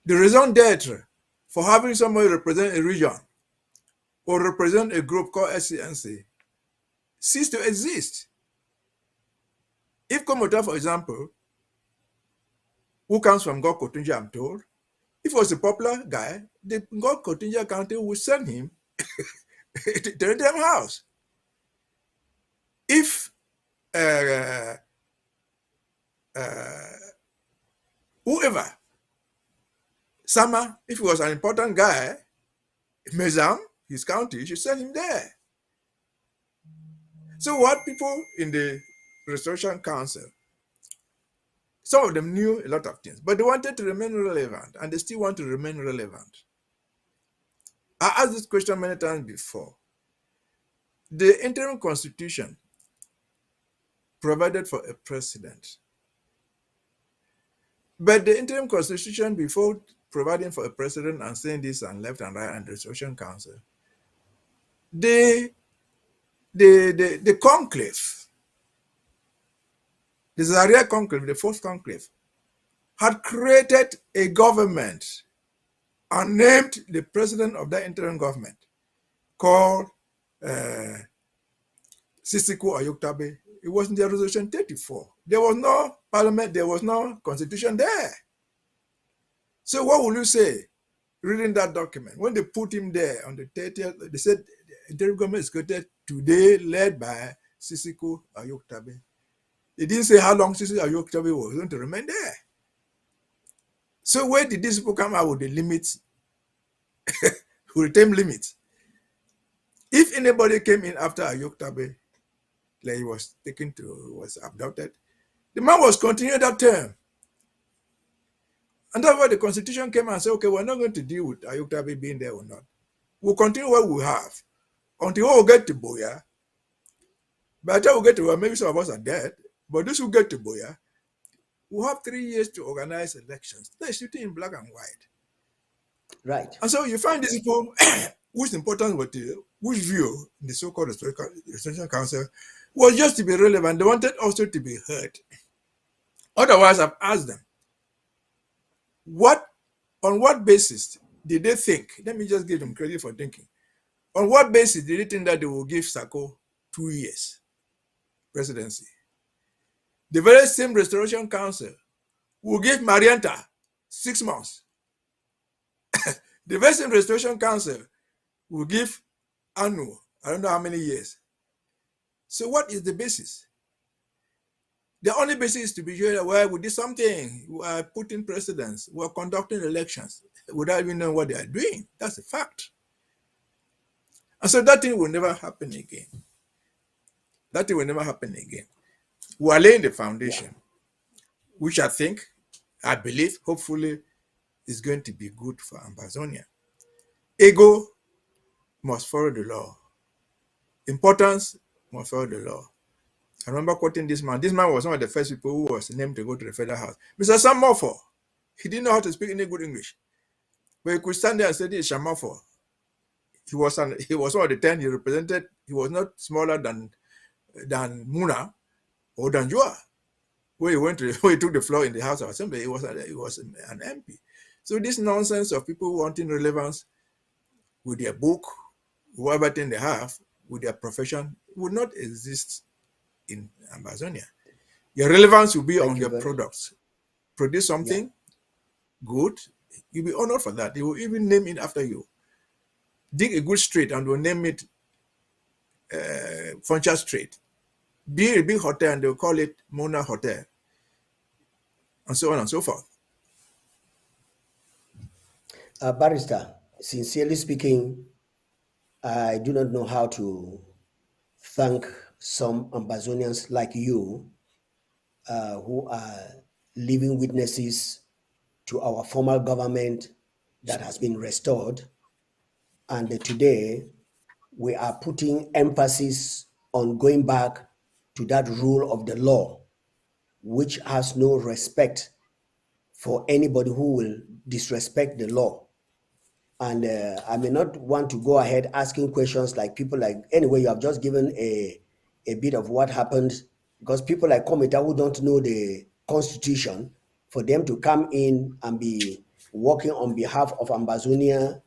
The raison d'etre for having somebody represent a region or represent a group called SCNC ceased to exist. If Komota, for example, who comes from God Kotunja, I'm told, if he was a popular guy, the God Kotunja County would send him to the damn house. If whoever, Sama, if he was an important guy, Mezam, his county, should send him there. So what people in the Restoration Council, some of them knew a lot of things, but they wanted to remain relevant, and they still want to remain relevant. I asked this question many times before. The interim constitution provided for a president, but the interim constitution, before providing for a president and saying this and left and right and the Restoration Council, the conclave, the Zaria conclave, the fourth conclave, had created a government and named the president of that interim government called Sisiku Ayoktabe. It was in the resolution 34 There was no parliament, there was no constitution there. So what will you say reading that document? When they put him there on the 30th, they said the interim government is created today, led by Sisiko Ayoktabe. They didn't say how long Sisiko Ayoktabe was going to remain there. So where did these people come out with the limits, with the term limits? If anybody came in after Ayoktabe, like he was abducted, the man was continuing that term. And that's why the constitution came and said, okay, we're not going to deal with Ayoktabe being there or not. We'll continue what we have until we get to Boya. By the time we get to Boya, maybe some of us are dead, but those who get to Boya, we'll have 3 years to organize elections. They're shooting in black and white. Right. And so you find these people whose importance was whose view in the so-called Restoration Council was just to be relevant. They wanted also to be heard. Otherwise, I've asked them, on what basis did they think? Let me just give them credit for thinking. On what basis did they think that they will give Sako 2 years presidency? The very same Restoration Council will give Marianta 6 months. The very same Restoration Council will give Anu, I don't know how many years. So what is the basis? The only basis is to be sure that, well, we did something. We are putting precedents. We are conducting elections without even knowing what they are doing. That's a fact. And so that thing will never happen again. That thing will never happen again. We are laying the foundation, which I believe, hopefully, is going to be good for Ambazonia. Ego must follow the law. Importance must follow the law. I remember quoting this man. This man was one of the first people who was named to go to the Federal House. Mr. Sam Morford. He didn't know how to speak any good English. But he could stand there and say, this is Shamafo. He was one of the 10 he represented. He was not smaller than Muna or Danjua. Where he took the floor in the House of Assembly, he was an MP. So this nonsense of people wanting relevance with their book, whatever thing they have, with their profession, would not exist in Amazonia. Your relevance will be on your products. Produce something good, you'll be honored for that. They will even name it after you. Dig a good street and we'll name it Funcha Street. Be a big hotel and they'll call it Mona Hotel. And so on and so forth. Barrister, sincerely speaking, I do not know how to thank some Ambazonians like you who are living witnesses to our formal government that has been restored. And today, we are putting emphasis on going back to that rule of the law, which has no respect for anybody who will disrespect the law. And I may not want to go ahead asking questions like people like, anyway, you have just given a bit of what happened, because people like Komita who don't know the constitution, for them to come in and be working on behalf of Ambazonia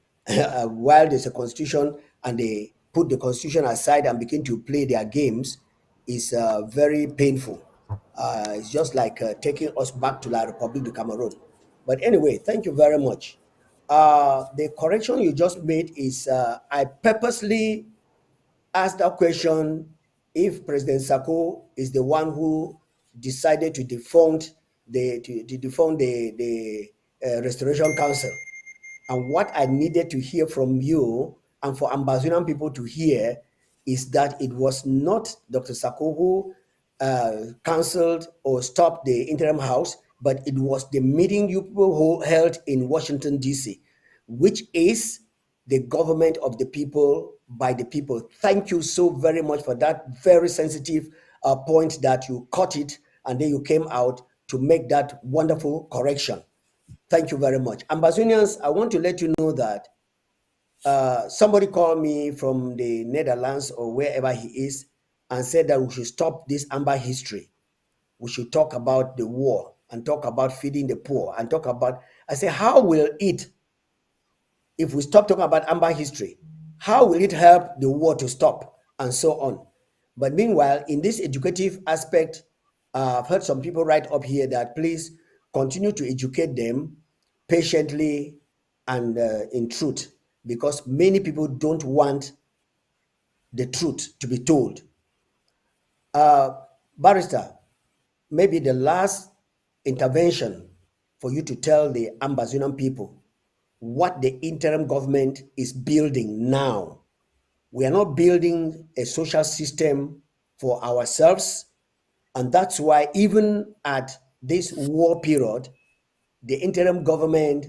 while there's a constitution and they put the constitution aside and begin to play their games is very painful. It's just like taking us back to La Republique de Cameroon. But anyway, thank you very much. The correction you just made is I purposely asked that question if President Sako is the one who decided to defunct the Restoration Council. And what I needed to hear from you and for Ambazonian people to hear is that it was not Dr. Sako who cancelled or stopped the interim house, but it was the meeting you people who held in Washington, D.C., which is the government of the people, by the people. Thank you so very much for that very sensitive point that you caught it and then you came out to make that wonderful correction. Thank you very much. Ambazonians, I want to let you know that somebody called me from the Netherlands or wherever he is and said that we should stop this Amba history. We should talk about the war and talk about feeding the poor and talk about, I say, how will it, if we stop talking about Amba history, how will it help the war to stop and so on? But meanwhile, in this educative aspect, I've heard some people write up here that please continue to educate them patiently and in truth, because many people don't want the truth to be told. Uh, Barrister, maybe the last intervention for you to tell the Ambazonan people what the interim government is building now. We are not building a social system for ourselves, and that's why even at this war period, the interim government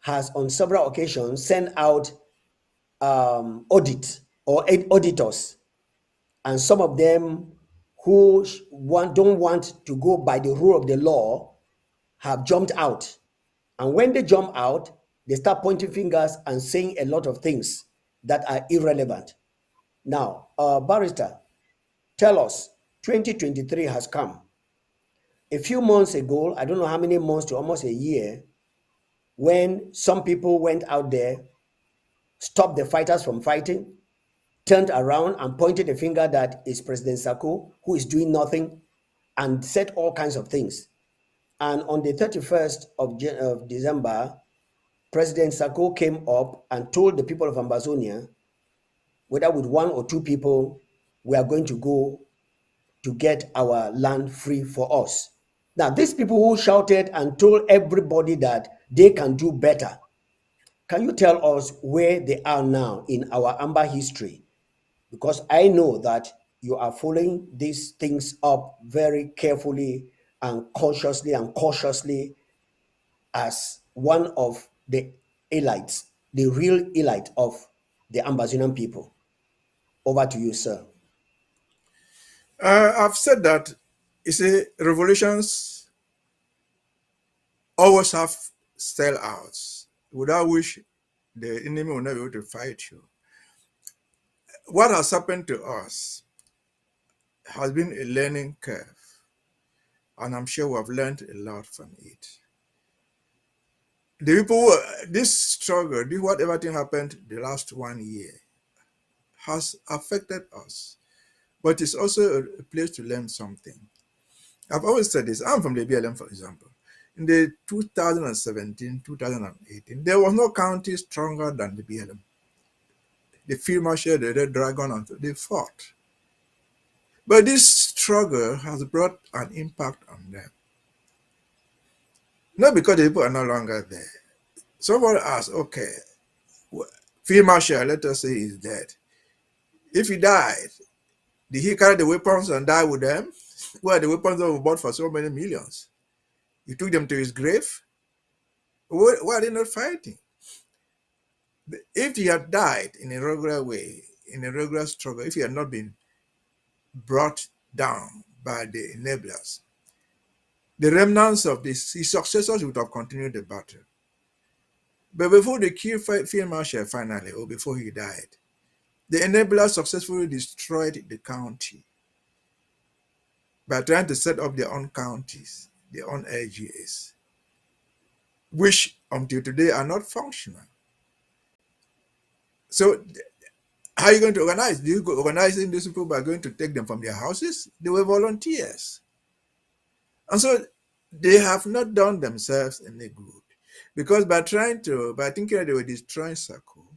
has on several occasions sent out auditors, and some of them who don't want to go by the rule of the law have jumped out. And when they jump out, they start pointing fingers and saying a lot of things that are irrelevant. Now, Barrister, tell us, 2023 has come. A few months ago, I don't know how many months to almost a year, when some people went out there, stopped the fighters from fighting, turned around and pointed a finger that is President Sako, who is doing nothing, and said all kinds of things. And on the 31st of December, President Sako came up and told the people of Ambazonia, whether with one or two people, we are going to go to get our land free for us. Now, these people who shouted and told everybody that they can do better, can you tell us where they are now in our Amba history? Because I know that you are following these things up very carefully and consciously and cautiously as one of the elites, the real elite of the Ambazonan people. Over to you, sir. I've said that, you see, revolutions always have sellouts, without which the enemy will not be able to fight you. What has happened to us has been a learning curve, and I'm sure we have learned a lot from it. The people, this struggle, whatever thing happened the last 1 year, has affected us, but it's also a place to learn something. I've always said this. I'm from the BLM, for example. In the 2017, 2018, there was no county stronger than the BLM. The Field Marshal, the Red Dragon, they fought. But this struggle has brought an impact on them. Not because the people are no longer there. Someone asked, okay, Field Marshal, let us say he's dead. If he died, did he carry the weapons and die with them? Well, the weapons that were bought for so many millions. You took them to his grave? Why are they not fighting? If he had died in a regular way, in a regular struggle, if he had not been brought down by the enablers, the remnants of his successors would have continued the battle. But before they killed Field Marshal finally, or before he died, the enablers successfully destroyed the county by trying to set up their own counties, their own LGAs, which until today are not functional. So how are you going to organize? Do you go organizing these people by going to take them from their houses? They were volunteers. And so they have not done themselves any good. Because by thinking that they were destroying Sako,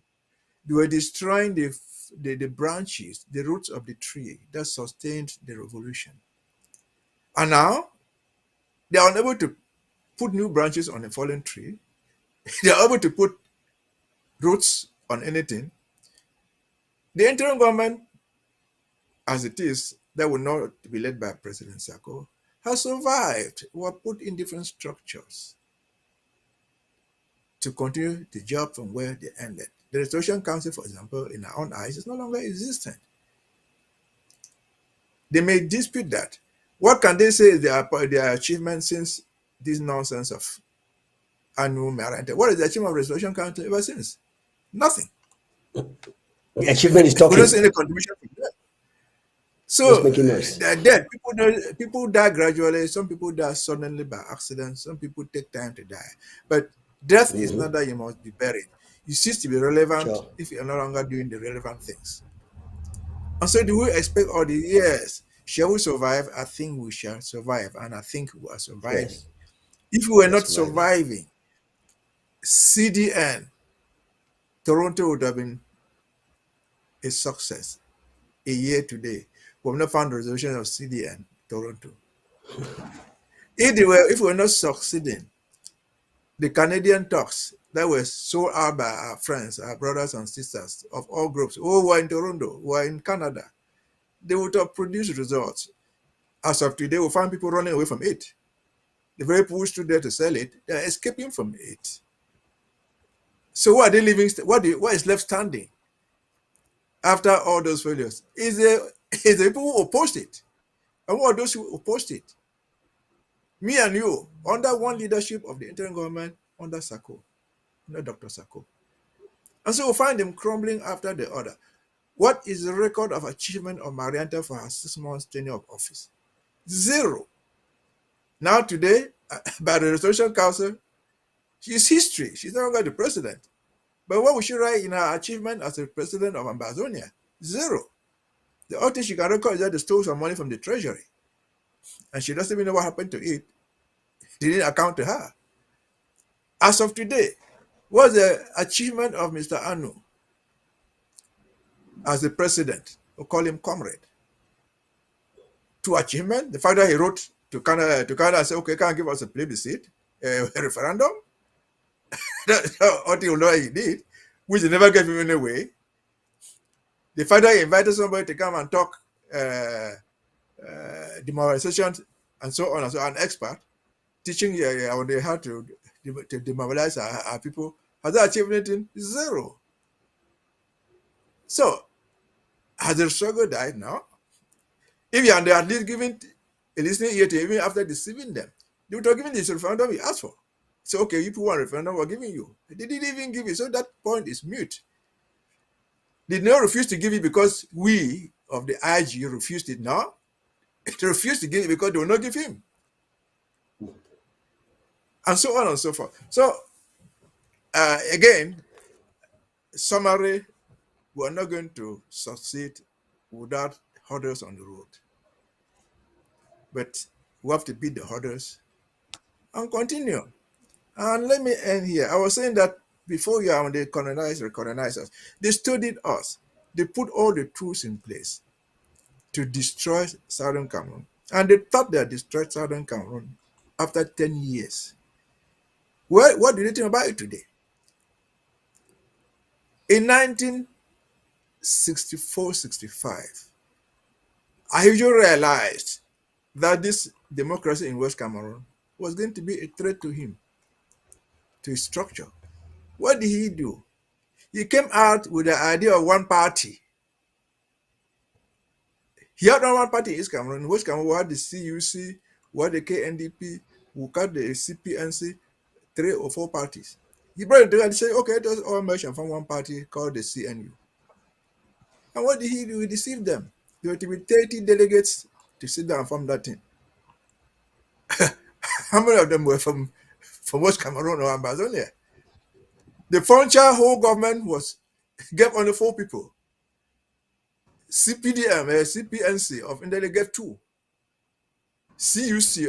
they were destroying the branches, the roots of the tree that sustained the revolution. And now they are unable to put new branches on a fallen tree. They are able to put roots on anything. The interim government, as it is, that will not be led by President Sako, has survived or put in different structures to continue the job from where they ended. The Restoration Council, for example, in our own eyes, is no longer existent. They may dispute that. What can they say is their achievement since this nonsense of annual merit? What is the achievement of Restoration Council ever since? Nothing. The achievement is We don't talking. see any contribution from them. So Just making noise. they're dead. People die gradually. Some people die suddenly by accident. Some people take time to die. But death is not that you must be buried. You cease to be relevant if you're no longer doing the relevant things. And so do we expect all the years? Shall we survive? I think we shall survive, and I think we are surviving. Yes, If we were we're not surviving. surviving, CDN, Toronto would have been a success a year today. We have not found the resolution of CDN, Toronto. If we were not succeeding, the Canadian talks that were sold out by our friends, our brothers and sisters of all groups who were in Toronto, who were in Canada, they would have produced results. As of today, we find people running away from it. The very people who stood there to sell it, they're escaping from it. So what are they leaving? What is left standing after all those failures? Is the people who opposed it. And what are those who opposed it? Me and you, under one leadership of the interim government, under Sako, under Dr. Sako. And so we find them crumbling after the other. What is the record of achievement of Marianta for her 6 months tenure of office? Zero. Now today, by the Restoration Council, she's history. She's no longer the president. But what will she write in her achievement as the president of Ambazonia? Zero. The only thing she can record is that they stole some money from the treasury. And she doesn't even know what happened to it. It didn't account to her. As of today, what's the achievement of Mr. Anu as the president? We'll call him comrade. Two achievements. The fact that he wrote to Canada and said, okay, can't give us a plebiscite, a referendum. That's what he did, which he never gave him anyway. The fact that he invited somebody to come and talk demoralization and so on and so on, an expert teaching on how to demoralize our people. Has that achieved anything? Zero. So, has the struggle died now? If you are at least giving a listening ear to even after deceiving them, they would have given this referendum you asked for. So, okay, you people want a referendum, we're giving you. They didn't even give it, so that point is mute. They did not refuse to give it because we of the IG refused it now. They refused to give it because they will not give him. And so on and so forth. So, again, summary, we're not going to succeed without hurdles on the road. But we have to beat the hurdles and continue. And let me end here. I was saying that before you are the colonizers, they studied us. They put all the tools in place to destroy Southern Cameroon. And they thought they had destroyed Southern Cameroon after 10 years. Well, what do you think about it today? In 1964-65, I usually realized that this democracy in West Cameroon was going to be a threat to him, to his structure. What did he do? He came out with the idea of one party. He had one party in East Cameroon. In West Cameroon, we had the CUC, we had the KNDP, we had the CPNC, 3 or 4 parties. He brought it together and said, okay, let's all merge and form one party called the CNU. And what did he do? He deceived them. There were to be 30 delegates to sit down and form that thing. How many of them were from West Cameroon or Ambazonia? The Frontier whole government gave only 4 people. CPDM, CPNC of Ndele gave 2. CUC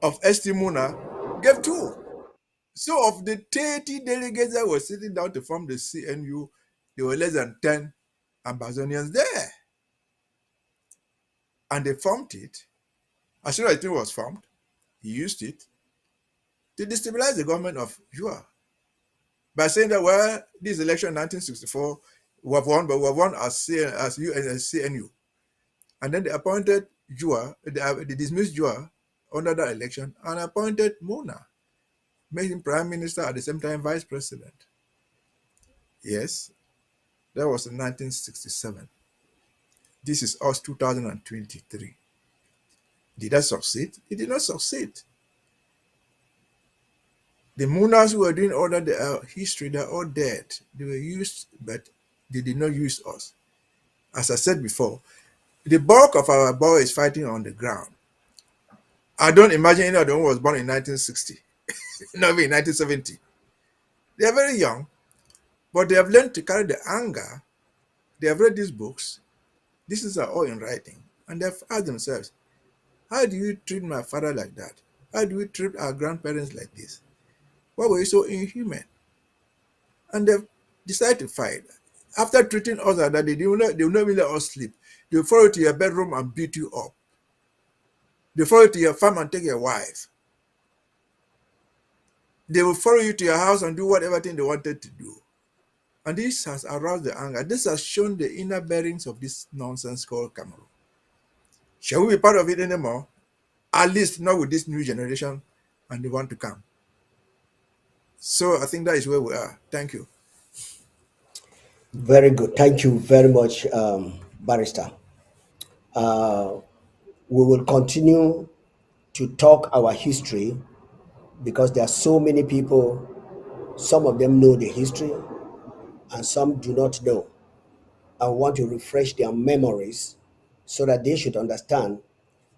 of ST Muna gave 2. So of the 30 delegates that were sitting down to form the CNU, there were less than 10 Ambazonians there. And they formed it. As soon as it was formed, he used it to destabilize the government of Jua by saying that, well, this election in 1964, we have won, but we have won as CNU. And then they appointed Jua, they dismissed Jua under that election and appointed Muna, made him prime minister at the same time vice president. Yes, that was in 1967. This is us 2023. Did that succeed? It did not succeed. The Munas who were doing all that history, they're all dead. They were used, but they did not use us. As I said before, the bulk of our boys fighting on the ground. I don't imagine any of them was born in 1960, not even in 1970. They are very young, but they have learned to carry the anger They have read these books. This is all in writing. And they've asked themselves, how do you treat my father like that? How do we treat our grandparents like this? Why were you so inhuman? And they've decided to fight. After treating us like that, they will not even let us sleep. They will follow you to your bedroom and beat you up. They follow you to your farm and take your wife. They will follow you to your house and do whatever thing they wanted to do. And this has aroused the anger. This has shown the inner bearings of this nonsense called Cameroon. Shall we be part of it anymore? At least not with this new generation and the one to come. So I think that is where we are. Thank you. Very good. Thank you very much, Barrister. We will continue to talk our history because there are so many people, some of them know the history and some do not know. I want to refresh their memories so that they should understand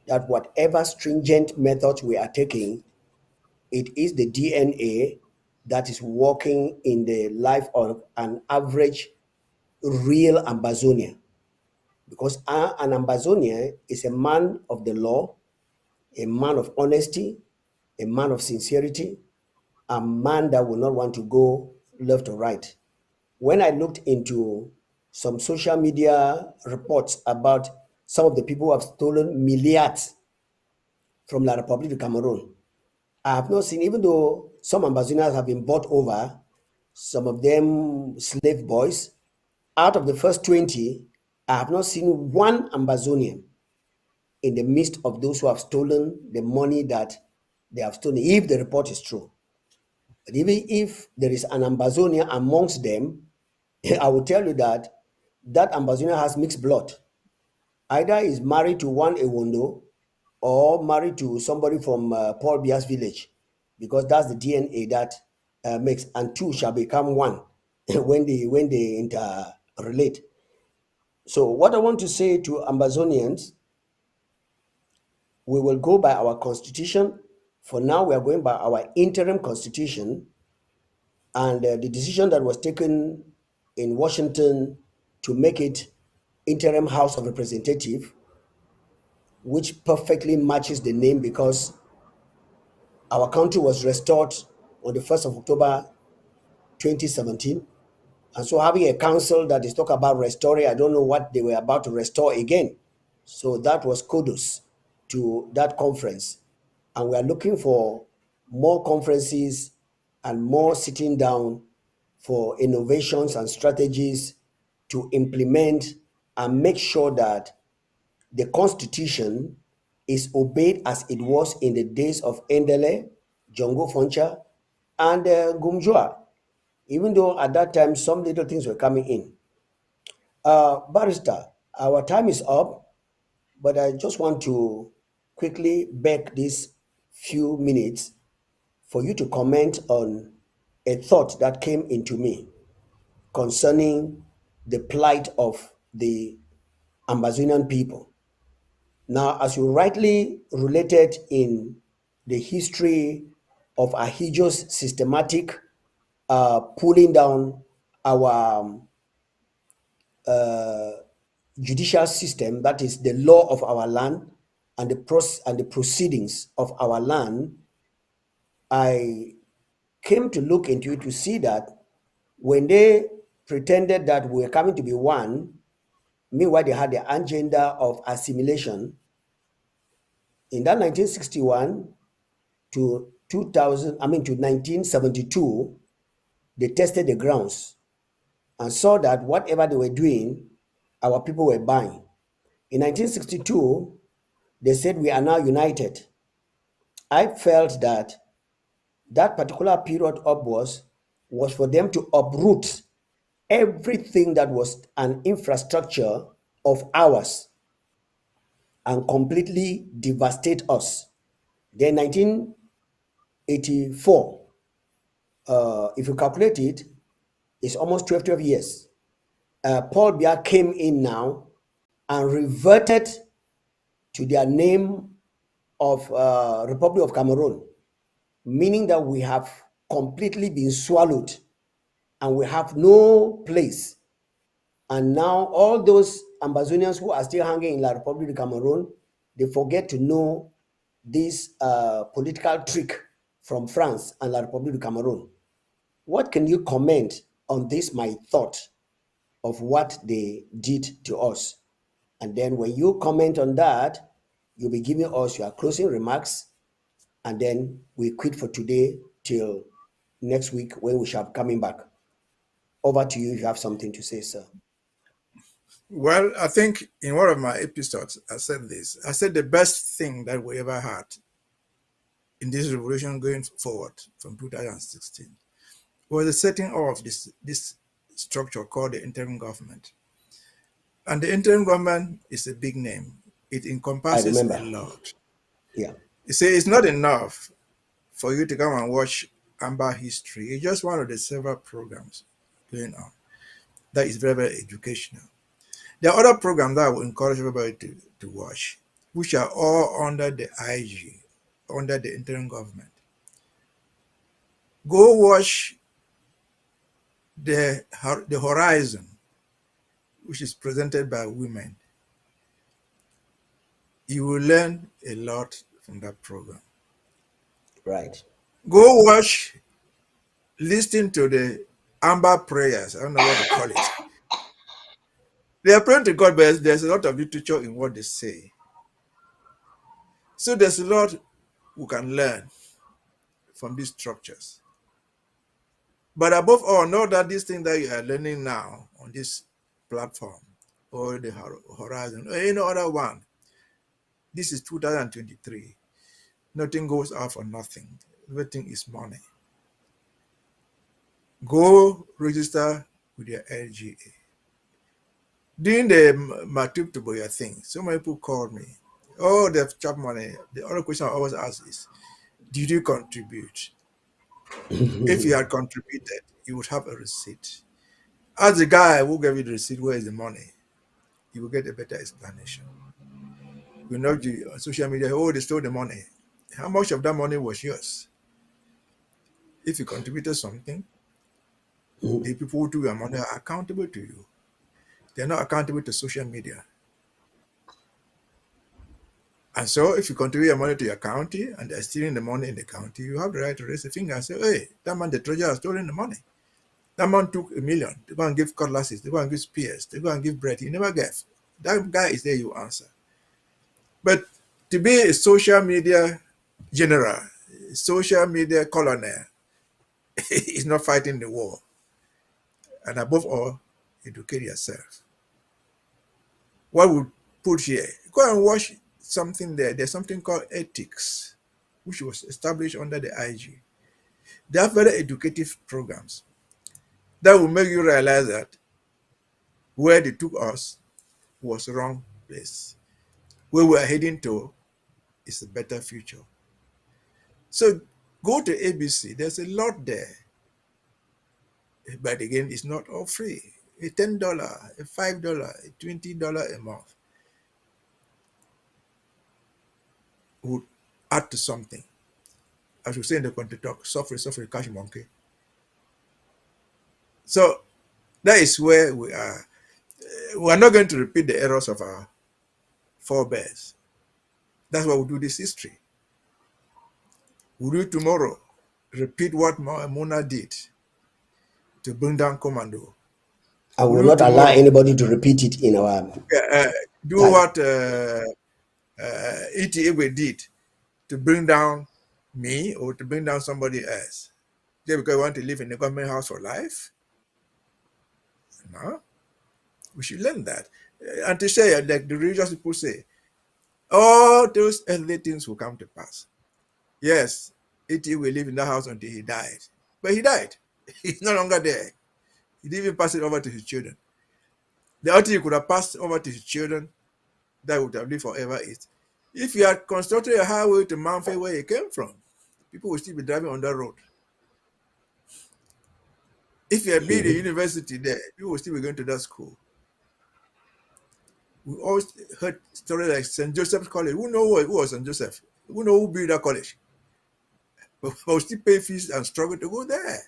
that whatever stringent methods we are taking, it is the DNA that is working in the life of an average real Ambazonian. Because an Ambazonian is a man of the law, a man of honesty, a man of sincerity, a man that will not want to go left or right. When I looked into some social media reports about some of the people who have stolen milliards from La Republic of Cameroon, I have not seen, even though some Ambazonians have been bought over, some of them slave boys, out of the first 20, I have not seen one Ambazonian in the midst of those who have stolen the money that they have stolen, if the report is true. But even if there is an Ambazonian amongst them, I will tell you that that Ambazonian has mixed blood. Either is married to one Ewondo or married to somebody from Paul Bia's village, because that's the DNA that makes, and two shall become one when they interrelate. So what I want to say to Ambazonians, we will go by our constitution. For now, we are going by our interim constitution, and the decision that was taken in Washington to make it interim House of Representative, which perfectly matches the name because our country was restored on the 1st of October 2017. And so having a council that is talk about restoring, I don't know what they were about to restore again. So that was kudos to that conference. And we are looking for more conferences and more sitting down for innovations and strategies to implement and make sure that the Constitution is obeyed as it was in the days of Endele, Jongo Foncha, and Gumjua, even though at that time some little things were coming in. Barrister, our time is up, but I just want to quickly beg these few minutes for you to comment on a thought that came into me concerning the plight of the Ambazonian people. Now, as you rightly related in the history of Ahijo's systematic pulling down our judicial system, that is the law of our land and the proceedings of our land, I came to look into it to see that when they pretended that we were coming to be one, meanwhile they had the agenda of assimilation. In that 1961 to 2000, to 1972, they tested the grounds and saw that whatever they were doing, our people were buying. In 1962, they said we are now united. I felt that that particular period upwards was for them to uproot everything that was an infrastructure of ours and completely devastate us. Then 1984, if you calculate it, it's almost 12 years. Paul Biya came in now and reverted to their name of Republic of Cameroon, meaning that we have completely been swallowed and we have no place And now all those Ambazonians who are still hanging in La Republic of Cameroon, they forget to know this political trick from France and La Republic of Cameroon. What can you comment on this, my thought of what they did to us? And then when you comment on that, you'll be giving us your closing remarks, and then we quit for today till next week when we shall be coming back. Over to you if you have something to say, sir. Well, I think in one of my episodes, I said this. I said the best thing that we ever had in this revolution going forward from 2016 was the setting of this structure called the interim government. And the interim government is a big name. It I encompasses a remember. lot. Yeah. You see, it's not enough for you to come and watch Amba history. It's just one of the several programs going on that is very, very educational. There are other programs that I would encourage everybody to watch, which are all under the IG, under the interim government. Go watch the Horizon, which is presented by women. You will learn a lot from that program. Right. Go watch, listen to the Amba prayers. I don't know what to call it. They are praying to God, but there's a lot of literature in what they say. So there's a lot we can learn from these structures. But above all, know that this thing that you are learning now on this platform or the Horizon or any other one, this is 2023. Nothing goes out for nothing. Everything is money. Go register with your LGA. During the Matip to Boya thing, so many people called me. Oh, they've chopped money. The other question I always ask is, did you contribute? If you had contributed, you would have a receipt. Ask the guy who gave you the receipt, where is the money? You will get a better explanation. You know, on social media, oh, they stole the money. How much of that money was yours? If you contributed something, the people who took your money are accountable to you. They're not accountable to social media. And so if you contribute your money to your county and they're stealing the money in the county, you have the right to raise a finger and say, hey, that man, the treasurer, has stolen the money. That man took $1 million. They go and give cutlasses. They go and give spears. They go and give bread. He never gave. That guy is there, you answer. But to be a social media general, social media colonel, is not fighting the war. And above all, educate yourself. What we put here, go and watch something there. There's something called ethics, which was established under the IG. They have very educative programs that will make you realize that where they took us was the wrong place. Where we are heading to is a better future. So go to ABC. There's a lot there. But again, it's not all free. A $10, a $5, a $20 a month would add to something. As we say in the country talk, suffer, cash monkey. So that is where we are. We are not going to repeat the errors of our forebears. That's why we do this history. We do tomorrow. Repeat what Mona did to bring down Komando. I will We do not allow tomorrow. anybody to repeat it in our Do time. what ETA did to bring down me or to bring down somebody else. Just because I want to live in the government house for life? No. We should learn that. And to say, like the religious people say, all those earthly things will come to pass. Yes, ETA will live in that house until he died. But he died. He's no longer there. He didn't even pass it over to his children. The only thing he could have passed over to his children that would have lived forever is if you had constructed a highway to Manfred where he came from, people would still be driving on that road. If you had built a university there, people would still be going to that school. We always heard stories like St. Joseph's College. Who was St. Joseph? Who know who built that college? But we still pay fees and struggle to go there.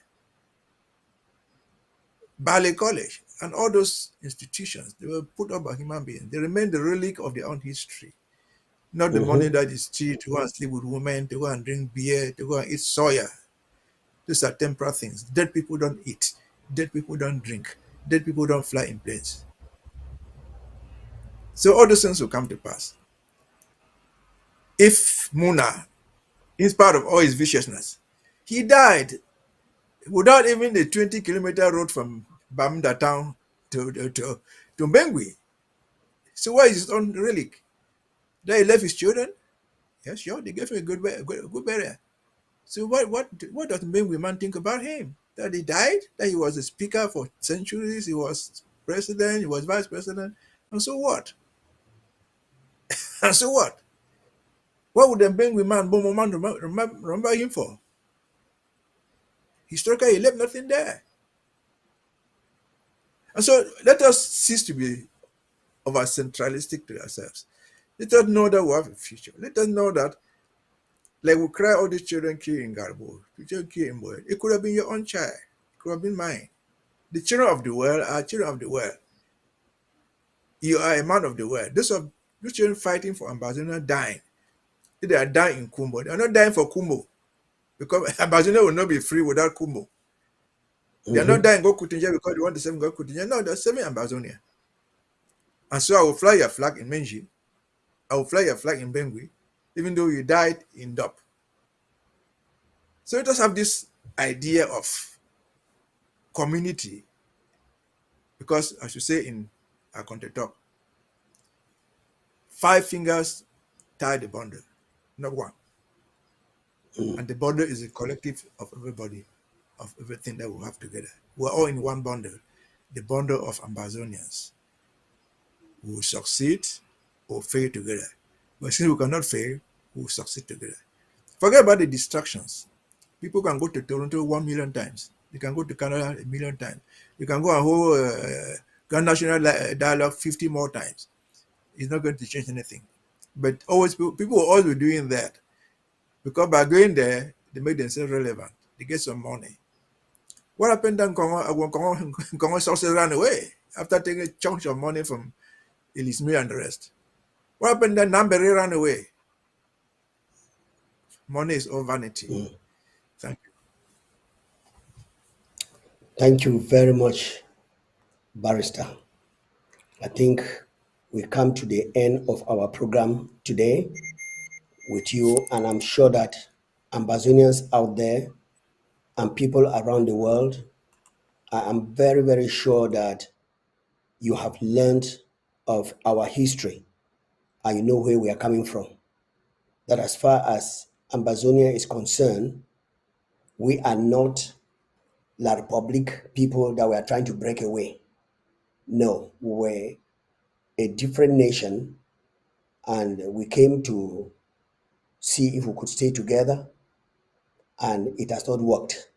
Ballet College. And all those institutions, they were put up by human beings. They remain the relic of their own history. Not the money that is cheap to go and sleep with women, to go and drink beer, to go and eat soya. These are temporal things. Dead people don't eat. Dead people don't drink. Dead people don't fly in planes. So all those things will come to pass. If Muna, in spite of all his viciousness, he died without even the 20-kilometer road from Bamda town to Mbengui. So where is his own relic? That he left his children? Yes, sure, they gave him a good burial. So what does Mbengui man think about him? That he died? That he was a speaker for centuries? He was president? He was vice president? And so what? And so what? What would the Mbengui man, Bomo man, remember him for? Historically, he left nothing there. And so let us cease to be over centralistic to ourselves. Let us know that we have a future. Let us know that, like we cry all these children killed in Garbo, children killed in Boy, it could have been your own child. It could have been mine. The children of the world are children of the world. You are a man of the world. Those children fighting for Ambazona dying. If they are dying in Kumbo, they are not dying for Kumbo. Because Ambazona will not be free without Kumbo. They are not dying go Kutinja because they want to save go Kutinja. No, they're saving Ambazonia. And so I will fly your flag in Menji. I will fly your flag in Bengui, even though you died in Dop. So let us have this idea of community, because as you say in our content talk, 5 fingers tie the bundle, not one. And the bundle is a collective of everybody, of everything that we have together. We're all in one bundle, the bundle of Ambazonians. We will succeed or fail together. But since we cannot fail, we will succeed together. Forget about the distractions. People can go to Toronto 1 million times. They can go to Canada 1 million times. You can go and hold Grand National Dialogue 50 more times. It's not going to change anything. But always people will always be doing that, because by going there, they make themselves relevant. They get some money. What happened then? Congo sources ran away after taking chunks of money from Elisme and the rest. What happened then? Nambere ran away. Money is all vanity. Thank you. Thank you very much, Barrister. I think we come to the end of our program today with you, and I'm sure that Ambazonians out there and people around the world, I am very, very sure that you have learned of our history and you know where we are coming from. That as far as Ambazonia is concerned, we are not La Republic people that were trying to break away. No, we were a different nation and we came to see if we could stay together, and it has not worked.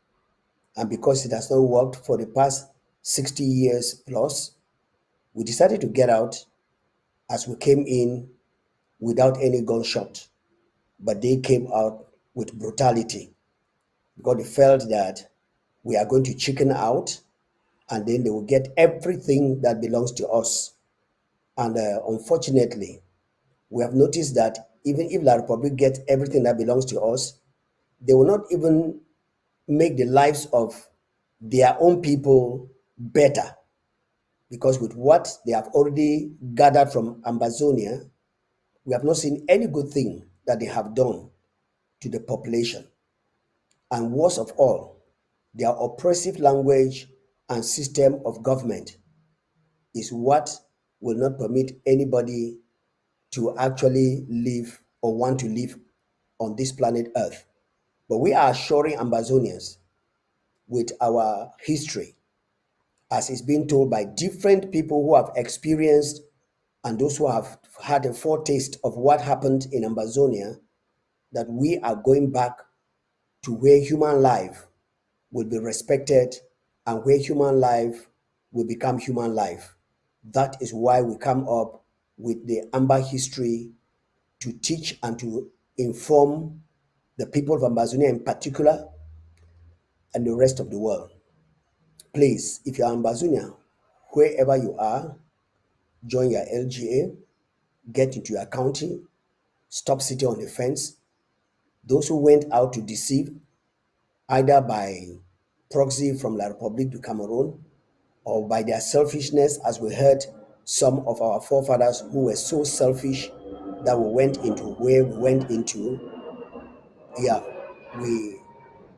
And because it has not worked for the past 60 years plus, we decided to get out as we came in without any gunshot. But they came out with brutality because they felt that we are going to chicken out and then they will get everything that belongs to us. And unfortunately, we have noticed that even if La Republic gets everything that belongs to us, they will not even make the lives of their own people better, because with what they have already gathered from Ambazonia, we have not seen any good thing that they have done to the population. And worst of all, their oppressive language and system of government is what will not permit anybody to actually live or want to live on this planet Earth. But we are assuring Ambazonians with our history, as is being told by different people who have experienced and those who have had a foretaste of what happened in Ambazonia, that we are going back to where human life will be respected and where human life will become human life. That is why we come up with the Amba history, to teach and to inform the people of Ambazonia in particular and the rest of the world. Please, if you are Ambazonia, wherever you are, join your LGA, get into your county, stop sitting on the fence. Those who went out to deceive, either by proxy from La Republique du Cameroon or by their selfishness, as we heard some of our forefathers who were so selfish that we went into where we went into. Yeah,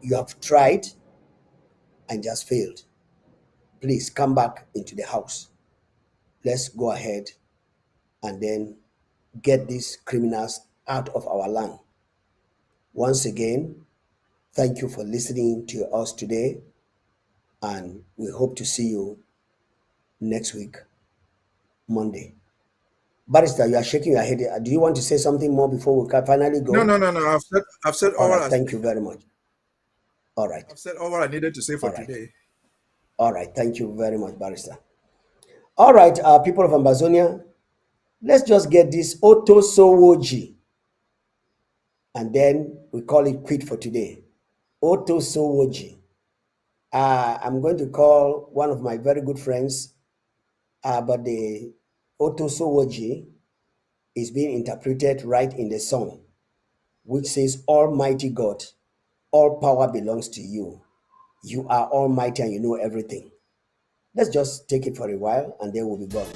you have tried and just failed. Please come back into the house. Let's go ahead and then get these criminals out of our land. Once again, thank you for listening to us today, and we hope to see you next week, Monday. Barrister, you are shaking your head. Do you want to say something more before we can finally No, go? no, no, no. I've said All all right, I thank you very much. All right, I've said all what I needed to say for all right, today. all right. Thank you very much, Barrister. All right, people of Ambazonia, let's just get this Oto Sowoji, and then we call it quit for today. Oto Sowoji. I'm going to call one of my very good friends, but the Oto Sowoji is being interpreted right in the song, which says, Almighty God, all power belongs to you. You are almighty and you know everything. Let's just take it for a while and then we'll be gone.